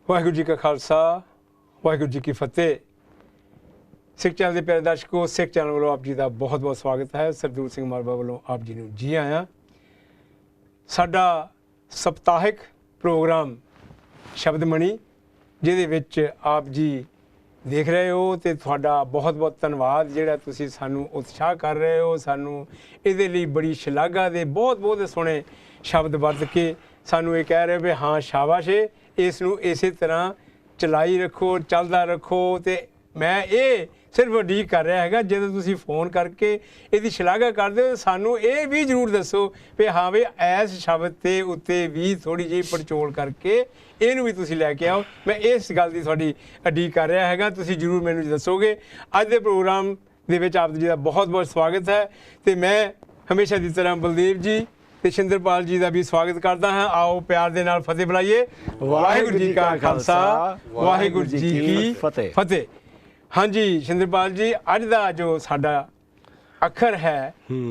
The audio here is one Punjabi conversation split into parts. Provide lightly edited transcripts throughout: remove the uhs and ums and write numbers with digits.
वाहिगुरू जी का खालसा वाहिगुरू जी की फतेह। सिख चैनल के प्यारे दर्शकों, सिख चैनल वालों आप जी का बहुत बहुत स्वागत है। सरदूर सिंह मालवा वालों आप जी नूं जी आया। साडा सप्ताहिक प्रोग्राम शब्दमणी जिहदे विच आप जी देख रहे हो तो तुहाडा बहुत बहुत धन्नवाद जिहड़ा तुसीं सानूं उत्साह कर रहे हो। सानूं इहदे लई बड़ी शलाघा दे बहुत बहुत सोहणे शब्द वरत के सानूं ये कह रहे हो भी हाँ शाबाश है, इस नूं इसे तरह चलाई रखो, चलदा रखो। तो मैं ये सिर्फ उਡੀਕ कर रहा है ਜਦੋਂ ਤੁਸੀਂ फ़ोन करके ਇਹਦੀ ਸ਼ਲਾਘਾ ਕਰਦੇ ਹੋ ਸਾਨੂੰ ਇਹ ਵੀ ਜ਼ਰੂਰ ਦੱਸੋ ਵੀ ਹਾਂ ਵੀ ਇਸ ਸ਼ਬਦ ਦੇ ਉੱਤੇ ਵੀ ਥੋੜੀ ਜਿਹੀ ਪੜਚੋਲ ਕਰਕੇ ਇਹਨੂੰ ਵੀ ਤੁਸੀਂ ਲੈ ਕੇ ਆਓ। ਮੈਂ ਇਸ ਗੱਲ ਦੀ ਤੁਹਾਡੀ ਉਡੀਕ ਕਰ ਰਿਹਾ ਹੈਗਾ, ਤੁਸੀਂ ਜ਼ਰੂਰ ਮੈਨੂੰ ਦੱਸੋਗੇ। ਅੱਜ ਦੇ ਪ੍ਰੋਗਰਾਮ ਦੇ ਵਿੱਚ ਆਪ ਜੀ ਦਾ ਬਹੁਤ ਬਹੁਤ ਸਵਾਗਤ ਹੈ ਤੇ ਮੈਂ ਹਮੇਸ਼ਾ ਦੀ ਤਰ੍ਹਾਂ ਬਲਦੇਵ ਜੀ ਤੇ ਸ਼ਿੰਦਰਪਾਲ जी का भी स्वागत करता है। आओ प्यार दे नाल फतेह बुलाइए। वाहिगुरू जी का खालसा वाहिगुरू जी की फतेह। हाँ जी ਸ਼ਿੰਦਰਪਾਲ जी, अज का जो साडा अखर है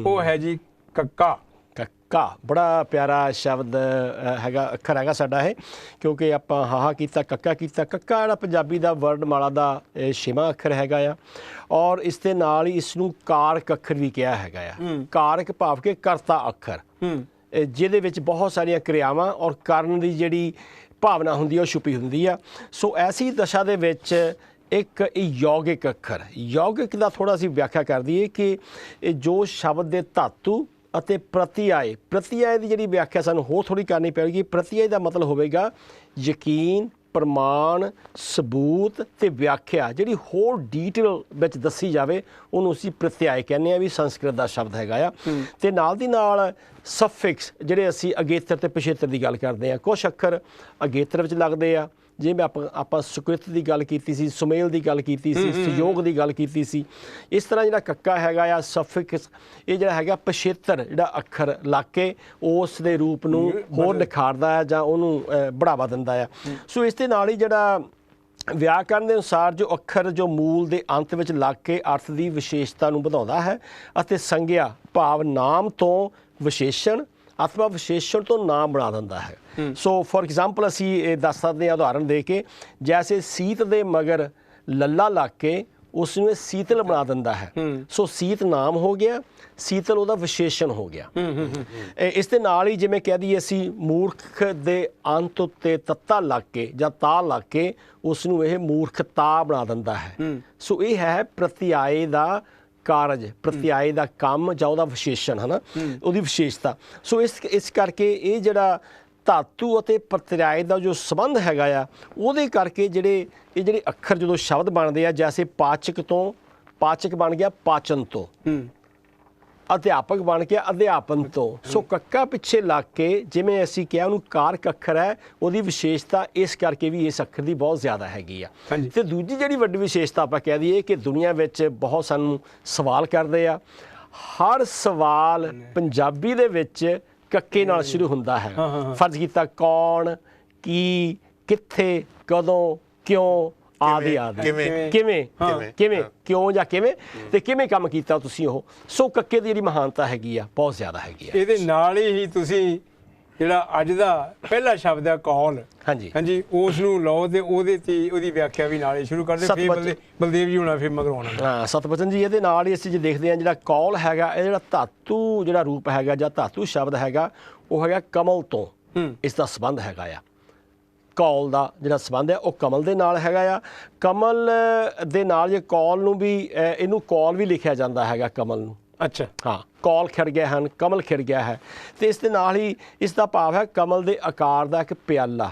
वो है जी कक्का। कक्का बड़ा प्यारा शब्द हैगा, अखर हैगा साडा है, क्योंकि आपां हाहा कीता कक्का कीता। कक्का जिहड़ा पंजाबी दा वर्णमाला दा 6वां अखर हैगा आ और इस दे नाल ही इसनूं कारक अखर भी किहा हैगा आ। कारक भाव के करता अखर, ਜਿਹਦੇ ਵਿੱਚ ਬਹੁਤ ਸਾਰੀਆਂ ਕਿਰਿਆਵਾਂ ਔਰ ਕਰਨ ਦੀ ਜਿਹੜੀ ਭਾਵਨਾ ਹੁੰਦੀ ਹੈ ਉਹ ਛੁਪੀ ਹੁੰਦੀ ਆ। ਸੋ ਐਸੀ ਦਸ਼ਾ ਦੇ ਵਿੱਚ ਇੱਕ ਯੌਗਿਕ ਅੱਖਰ, ਯੌਗਿਕ ਦਾ ਥੋੜ੍ਹਾ ਅਸੀਂ ਵਿਆਖਿਆ ਕਰ ਦਈਏ ਕਿ ਇਹ ਜੋ ਸ਼ਬਦ ਦੇ ਧਾਤੂ ਅਤੇ ਪ੍ਰਤਿਆਏ ਦੀ ਜਿਹੜੀ ਵਿਆਖਿਆ ਸਾਨੂੰ ਹੋਰ ਥੋੜ੍ਹੀ ਕਰਨੀ ਪਵੇਗੀ। ਪ੍ਰਤਿਆਏ ਦਾ ਮਤਲਬ ਹੋਵੇਗਾ ਯਕੀਨ, ਪ੍ਰਮਾਣ, ਸਬੂਤ ਅਤੇ ਵਿਆਖਿਆ ਜਿਹੜੀ ਹੋਰ ਡੀਟੇਲ ਵਿੱਚ ਦੱਸੀ ਜਾਵੇ ਉਹਨੂੰ ਅਸੀਂ ਪ੍ਰਤਿਆਏ ਕਹਿੰਦੇ ਹਾਂ, ਵੀ ਸੰਸਕ੍ਰਿਤ ਦਾ ਸ਼ਬਦ ਹੈਗਾ ਆ। ਅਤੇ ਨਾਲ ਦੀ ਨਾਲ ਸਫਿਕਸ ਜਿਹੜੇ ਅਸੀਂ ਅਗੇਤਰ ਅਤੇ ਪਿਛੇਤਰ ਦੀ ਗੱਲ ਕਰਦੇ ਹਾਂ, ਕੁਛ ਅੱਖਰ ਅਗੇਤਰ ਵਿੱਚ ਲੱਗਦੇ ਆ, ਜਿਵੇਂ ਆਪਾਂ ਸੁਕ੍ਰਿਤ ਦੀ ਗੱਲ ਕੀਤੀ ਸੀ, ਸੁਮੇਲ ਦੀ ਗੱਲ ਕੀਤੀ ਸੀ, ਸਯੋਗ ਦੀ ਗੱਲ ਕੀਤੀ ਸੀ। ਇਸ ਤਰ੍ਹਾਂ ਜਿਹੜਾ ਕੱਕਾ ਹੈਗਾ ਆ ਸਫਿਕਸ, ਇਹ ਜਿਹੜਾ ਹੈਗਾ ਪਿਛੇਤਰ ਜਿਹੜਾ ਅੱਖਰ ਲੱਗ ਕੇ ਉਸ ਦੇ ਰੂਪ ਨੂੰ ਹੋਰ ਨਿਖਾਰਦਾ ਹੈ ਜਾਂ ਉਹਨੂੰ ਬੜਾਵਾ ਦਿੰਦਾ ਆ। ਸੋ ਇਸ ਦੇ ਨਾਲ ਹੀ ਜਿਹੜਾ ਵਿਆਕਰਨ ਦੇ ਅਨੁਸਾਰ ਜੋ ਅੱਖਰ ਜੋ ਮੂਲ ਦੇ ਅੰਤ ਵਿੱਚ ਲੱਗ ਕੇ ਅਰਥ ਦੀ ਵਿਸ਼ੇਸ਼ਤਾ ਨੂੰ ਵਧਾਉਂਦਾ ਹੈ ਅਤੇ ਸੰਗਿਆ ਭਾਵ ਨਾਮ ਤੋਂ ਵਿਸ਼ੇਸ਼ਣ ਅਥਵਾ ਵਿਸ਼ੇਸ਼ਣ ਤੋਂ ਨਾਮ ਬਣਾ ਦਿੰਦਾ ਹੈ। ਸੋ ਫੋਰ ਐਗਜ਼ਾਮਪਲ ਅਸੀਂ ਇਹ ਦੱਸ ਸਕਦੇ ਹਾਂ ਉਦਾਹਰਨ ਦੇ ਕੇ, ਜੈਸੇ ਸੀਤ ਦੇ ਮਗਰ ਲੱਲਾ ਲੱਗ ਕੇ ਉਸ ਨੂੰ ਇਹ ਸੀਤਲ ਬਣਾ ਦਿੰਦਾ ਹੈ। ਸੋ ਸੀਤ ਨਾਮ ਹੋ ਗਿਆ, ਸੀਤਲ ਉਹਦਾ ਵਿਸ਼ੇਸ਼ਣ ਹੋ ਗਿਆ। ਇਸ ਦੇ ਨਾਲ ਹੀ ਜਿਵੇਂ ਕਹਿ ਦਈਏ ਅਸੀਂ ਮੂਰਖ ਦੇ ਅੰਤ ਉੱਤੇ ਤੱਤਾ ਲੱਗ ਕੇ ਜਾਂ ਤਾ ਲੱਗ ਕੇ ਉਸ ਨੂੰ ਇਹ ਮੂਰਖਤਾ ਬਣਾ ਦਿੰਦਾ ਹੈ। ਸੋ ਇਹ ਹੈ ਪ੍ਰਤਿਆਏ ਦਾ ਕਾਰਜ, ਪ੍ਰਤਿਆਏ ਦਾ ਕੰਮ ਜਾਂ ਉਹਦਾ ਵਿਸ਼ੇਸ਼ਣ ਹੈ ਨਾ, ਉਹਦੀ ਵਿਸ਼ੇਸ਼ਤਾ। ਸੋ ਇਸ ਕਰਕੇ ਇਹ ਜਿਹੜਾ ਧਾਤੂ ਅਤੇ ਪ੍ਰਤਿਆਏ ਦਾ ਜੋ ਸੰਬੰਧ ਹੈਗਾ ਆ ਉਹਦੇ ਕਰਕੇ ਜਿਹੜੇ ਅੱਖਰ ਜਦੋਂ ਸ਼ਬਦ ਬਣਦੇ ਆ, ਜੈਸੇ ਪਾਚਕ ਤੋਂ ਪਾਚਕ ਬਣ ਗਿਆ ਪਾਚਨ ਤੋਂ, ਅਧਿਆਪਕ ਬਣ ਗਿਆ ਅਧਿਆਪਨ ਤੋਂ। ਸੋ ਕੱਕਾ ਪਿੱਛੇ ਲੱਗ ਕੇ ਜਿਵੇਂ ਅਸੀਂ ਕਿਹਾ ਉਹਨੂੰ ਕਾਰਕ ਅੱਖਰ ਹੈ, ਉਹਦੀ ਵਿਸ਼ੇਸ਼ਤਾ ਇਸ ਕਰਕੇ ਵੀ ਇਸ ਅੱਖਰ ਦੀ ਬਹੁਤ ਜ਼ਿਆਦਾ ਹੈਗੀ ਆ। ਅਤੇ ਦੂਜੀ ਜਿਹੜੀ ਵੱਡੀ ਵਿਸ਼ੇਸ਼ਤਾ ਆਪਾਂ ਕਹਿ ਦਈਏ ਕਿ ਦੁਨੀਆ ਵਿੱਚ ਬਹੁਤ ਸਾਨੂੰ ਸਵਾਲ ਕਰਦੇ ਆ, ਹਰ ਸਵਾਲ ਪੰਜਾਬੀ ਦੇ ਵਿੱਚ ਕੱਕੇ ਨਾਲ ਸ਼ੁਰੂ ਹੁੰਦਾ ਹੈ। ਫਰਜ਼ ਕੀਤਾ ਕੌਣ, ਕੀ, ਕਿੱਥੇ, ਕਦੋਂ, ਕਿਉਂ ਆਦਿ ਆਦਿ, ਕਿਵੇਂ ਕਿਉਂ ਜਾਂ ਕਿਵੇਂ ਤੇ ਕਿਵੇਂ ਕੰਮ ਕੀਤਾ ਤੁਸੀਂ ਉਹ। ਸੋ ਕੱਕੇ ਦੀ ਜਿਹੜੀ ਮਹਾਨਤਾ ਹੈਗੀ ਆ ਬਹੁਤ ਜ਼ਿਆਦਾ ਹੈਗੀ ਆ। ਇਹਦੇ ਨਾਲ ਹੀ ਤੁਸੀਂ ਜਿਹੜਾ ਅੱਜ ਦਾ ਪਹਿਲਾ ਸ਼ਬਦ ਹੈ ਕੌਲ, ਹਾਂਜੀ ਉਸ ਨੂੰ ਲਓ ਤੇ ਉਹਦੇ ਤੇ ਉਹਦੀ ਵਿਆਖਿਆ ਵੀ ਨਾਲੇ ਸ਼ੁਰੂ ਕਰਦੇ, ਫਿਰ ਬਲਦੇਵ ਜੀ ਹੋਣਾ ਫਿਰ ਮਗਰੋਂ ਆਉਣਾ। ਹਾਂ ਸਤਬਚਨ ਜੀ, ਇਹਦੇ ਨਾਲ ਹੀ ਅਸੀਂ ਜੇ ਦੇਖਦੇ ਹਾਂ ਜਿਹੜਾ ਕੌਲ ਹੈਗਾ, ਇਹ ਜਿਹੜਾ ਧਾਤੂ ਜਿਹੜਾ ਰੂਪ ਹੈਗਾ ਜਾਂ ਧਾਤੂ ਸ਼ਬਦ ਹੈਗਾ ਉਹ ਹੈਗਾ ਕਮਲ ਤੋਂ, ਇਸ ਦਾ ਸੰਬੰਧ ਹੈਗਾ ਆ। ਕੌਲ ਦਾ ਜਿਹੜਾ ਸੰਬੰਧ ਹੈ ਉਹ ਕਮਲ ਦੇ ਨਾਲ ਹੈਗਾ ਆ। ਕਮਲ ਦੇ ਨਾਲ ਜੇ ਕੌਲ ਨੂੰ ਵੀ ਇਹਨੂੰ ਕੌਲ ਵੀ ਲਿਖਿਆ ਜਾਂਦਾ ਹੈਗਾ ਕਮਲ ਨੂੰ। ਅੱਛਾ ਹਾਂ, ਕੌਲ ਖਿੜ ਗਏ ਹਨ, ਕਮਲ ਖਿੜ ਗਿਆ ਹੈ। ਅਤੇ ਇਸ ਦੇ ਨਾਲ ਹੀ ਇਸ ਦਾ ਭਾਵ ਹੈ ਕਮਲ ਦੇ ਆਕਾਰ ਦਾ ਇੱਕ ਪਿਆਲਾ,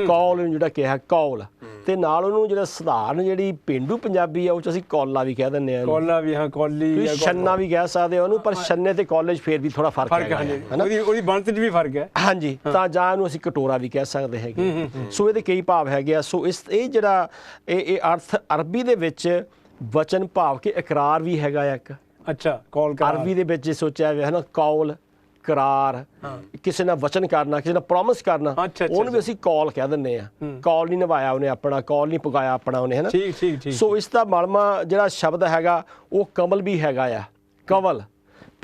ਕੌਲ ਨੂੰ ਜਿਹੜਾ ਕਿਹਾ ਕੌਲ। ਅਤੇ ਨਾਲ ਉਹਨੂੰ ਜਿਹੜਾ ਸਧਾਰਨ ਜਿਹੜੀ ਪੇਂਡੂ ਪੰਜਾਬੀ ਆ ਉਹ 'ਚ ਅਸੀਂ ਕੌਲਾ ਵੀ ਕਹਿ ਦਿੰਦੇ ਹਾਂ। ਕੌਲਾ ਵੀ, ਹਾਂ ਕੌਲੀ, ਛੰਨਾ ਵੀ ਕਹਿ ਸਕਦੇ ਉਹਨੂੰ, ਪਰ ਛੰਨੇ ਅਤੇ ਕੌਲੇ 'ਚ ਫਿਰ ਵੀ ਥੋੜ੍ਹਾ ਫਰਕ ਹੈ, ਉਹਦੀ ਬਣਤ 'ਚ ਵੀ ਫਰਕ ਹੈ। ਹਾਂਜੀ, ਤਾਂ ਜਾਂ ਇਹਨੂੰ ਅਸੀਂ ਕਟੋਰਾ ਵੀ ਕਹਿ ਸਕਦੇ ਹੈਗੇ। ਸੋ ਇਹਦੇ ਕਈ ਭਾਵ ਹੈਗੇ ਆ। ਸੋ ਇਹ ਜਿਹੜਾ ਇਹ ਅਰਥ ਅਰਬੀ ਦੇ ਵਿੱਚ ਵਚਨ ਭਾਵ ਕਿ ਇਕਰਾਰ ਵੀ ਹੈਗਾ ਇੱਕ। ਅੱਛਾ, ਕੌਲ ਅਰਬੀ ਦੇ ਵਿੱਚ ਜੇ ਸੋਚਿਆ ਹੋਇਆ ਹੈ ਨਾ, ਕੌਲ ਕਰਾਰ, ਕਿਸੇ ਨਾਲ ਵਚਨ ਕਰਨਾ, ਕਿਸੇ ਨਾਲ ਪ੍ਰੋਮਿਸ ਕਰਨਾ, ਉਹਨੂੰ ਵੀ ਅਸੀਂ ਕੌਲ ਕਹਿ ਦਿੰਦੇ ਹਾਂ। ਕੌਲ ਨਹੀਂ ਨਿਭਾਇਆ ਉਹਨੇ ਆਪਣਾ, ਕੌਲ ਨਹੀਂ ਪੁਗਾਇਆ ਆਪਣਾ ਉਹਨੇ, ਹੈ ਨਾ। ਸੋ ਇਸ ਦਾ ਮਲਮਾ ਜਿਹੜਾ ਸ਼ਬਦ ਹੈਗਾ ਉਹ ਕਮਲ ਵੀ ਹੈਗਾ ਆ, ਕਵਲ।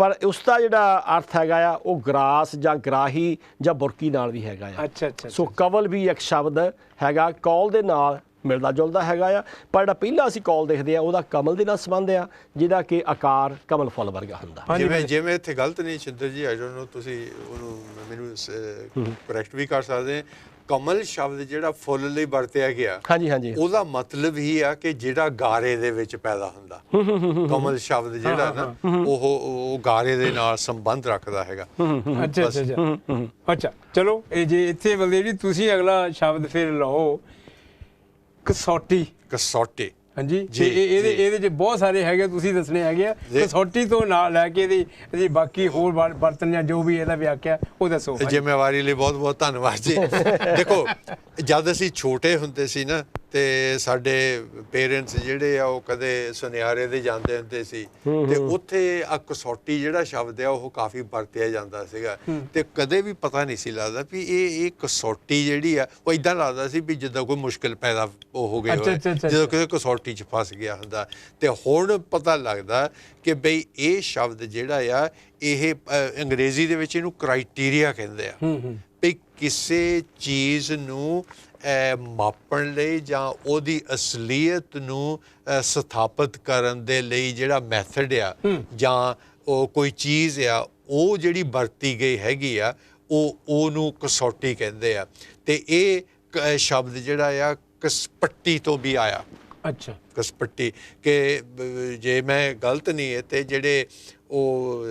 ਪਰ ਉਸ ਦਾ ਜਿਹੜਾ ਅਰਥ ਹੈਗਾ ਆ ਉਹ ਗਰਾਸ ਜਾਂ ਗਰਾਹੀ ਜਾਂ ਬੁਰਕੀ ਨਾਲ ਵੀ ਹੈਗਾ ਆ। ਅੱਛਾ ਅੱਛਾ ਸੋ ਕਵਲ ਵੀ ਇੱਕ ਸ਼ਬਦ ਹੈਗਾ, ਕੌਲ ਦੇ ਨਾਲ ਮਿਲਦਾ ਜੁਲਦਾ ਹੈਗਾ ਆ। ਪਰ ਜਿਹੜਾ ਪਹਿਲਾਂ ਅਸੀਂ ਕੌਲ ਦੇਖਦੇ ਆ ਉਹਦਾ ਕਮਲ ਦੇ ਨਾਲ ਸੰਬੰਧ ਆ, ਜਿਹਦਾ ਕਿ ਆਕਾਰ ਕਮਲ ਫੁੱਲ ਵਰਗਾ ਹੁੰਦਾ। ਜਿਵੇਂ ਇੱਥੇ ਗਲਤ ਨਹੀਂ ਛਿੰਦਰ ਜੀ, ਆਈ ਡੋਨਟ ਨੋ, ਤੁਸੀਂ ਉਹਨੂੰ ਮੈਨੂੰ ਕਰੈਕਟ ਵੀ ਕਰ ਸਕਦੇ। ਕਮਲ ਸ਼ਬਦ ਜਿਹੜਾ ਫੁੱਲ ਲਈ ਵਰਤਿਆ ਗਿਆ, ਹਾਂਜੀ ਹਾਂਜੀ, ਉਹਦਾ ਮਤਲਬ ਹੀ ਆ ਕਿ ਜਿਹੜਾ ਗਾਰੇ ਦੇ ਵਿੱਚ ਪੈਦਾ ਹੁੰਦਾ। ਕਮਲ ਸ਼ਬਦ ਜਿਹੜਾ ਨਾ ਉਹ ਗਾਰੇ ਦੇ ਨਾਲ ਸੰਬੰਧ ਰੱਖਦਾ ਹੈਗਾ। ਅੱਛਾ ਅੱਛਾ ਅੱਛਾ ਅੱਛਾ। ਚਲੋ ਇਹ ਜੇ ਇੱਥੇ ਬਲਦੇਵ ਜੀ ਤੁਸੀਂ ਅਗਲਾ ਸ਼ਬਦ ਫਿਰ ਲਓ, ਕਸੌਟੀ। ਕਸੌਟੀ, ਹਾਂਜੀ, ਇਹਦੇ ਚ ਬਹੁਤ ਸਾਰੇ ਹੈਗੇ, ਤੁਸੀਂ ਦੱਸਣੇ ਹੈਗੇ ਆ। ਕਸੌਟੀ ਤੋਂ ਨਾਲ ਲੈ ਕੇ ਇਹਦੀ ਬਾਕੀ ਹੋਰ ਬਰਤਨ ਜਾਂ ਜੋ ਵੀ ਇਹਦਾ ਵਿਆਖਿਆ ਉਹ ਦੱਸੋ। ਜ਼ਿੰਮੇਵਾਰੀ ਲਈ ਬਹੁਤ ਬਹੁਤ ਧੰਨਵਾਦ ਜੀ। ਦੇਖੋ, ਜਦ ਅਸੀਂ ਛੋਟੇ ਹੁੰਦੇ ਸੀ ਨਾ, ਤੇ ਸਾਡੇ ਪੇਰੈਂਟਸ ਜਿਹੜੇ ਆ ਉਹ ਕਦੇ ਸੁਨਿਆਰੇ ਦੇ ਜਾਂਦੇ ਹੁੰਦੇ ਸੀ, ਤੇ ਉੱਥੇ ਆ ਕਸੌਟੀ ਜਿਹੜਾ ਸ਼ਬਦ ਆ ਉਹ ਕਾਫੀ ਵਰਤਿਆ ਜਾਂਦਾ ਸੀਗਾ। ਤੇ ਕਦੇ ਵੀ ਪਤਾ ਨਹੀਂ ਸੀ ਲੱਗਦਾ ਵੀ ਇਹ ਕਸੌਟੀ ਜਿਹੜੀ ਆ ਉਹ ਇਦਾਂ ਲੱਗਦਾ ਸੀ ਵੀ ਜਿੱਦਾਂ ਕੋਈ ਮੁਸ਼ਕਿਲ ਪੈਦਾ ਹੋ ਗਈ ਹੋਵੇ, ਜਦੋਂ ਕਿਸੇ ਕਸੌਟੀ 'ਚ ਫਸ ਗਿਆ ਹੁੰਦਾ। ਤੇ ਹੁਣ ਪਤਾ ਲੱਗਦਾ ਕਿ ਬਈ ਇਹ ਸ਼ਬਦ ਜਿਹੜਾ ਆ ਇਹ ਅੰਗਰੇਜ਼ੀ ਦੇ ਵਿੱਚ ਇਹਨੂੰ ਕ੍ਰਾਈਟੀਰੀਆ ਕਹਿੰਦੇ ਆ, ਵੀ ਕਿਸੇ ਚੀਜ਼ ਨੂੰ ਮਾਪਣ ਲਈ ਜਾਂ ਉਹਦੀ ਅਸਲੀਅਤ ਨੂੰ ਸਥਾਪਿਤ ਕਰਨ ਦੇ ਲਈ ਜਿਹੜਾ ਮੈਥਡ ਆ ਜਾਂ ਉਹ ਕੋਈ ਚੀਜ਼ ਆ ਉਹ ਜਿਹੜੀ ਵਰਤੀ ਗਈ ਹੈਗੀ ਆ ਉਹਨੂੰ ਕਸੌਟੀ ਕਹਿੰਦੇ ਆ। ਤੇ ਇਹ ਸ਼ਬਦ ਜਿਹੜਾ ਆ ਕਸਪੱਟੀ ਤੋਂ ਵੀ ਆਇਆ। ਅੱਛਾ, ਕਸਪੱਟੀ, ਕਿ ਜੇ ਮੈਂ ਗਲਤ ਨਹੀਂ ਹੈ ਤੇ ਜਿਹੜੇ ਉਹ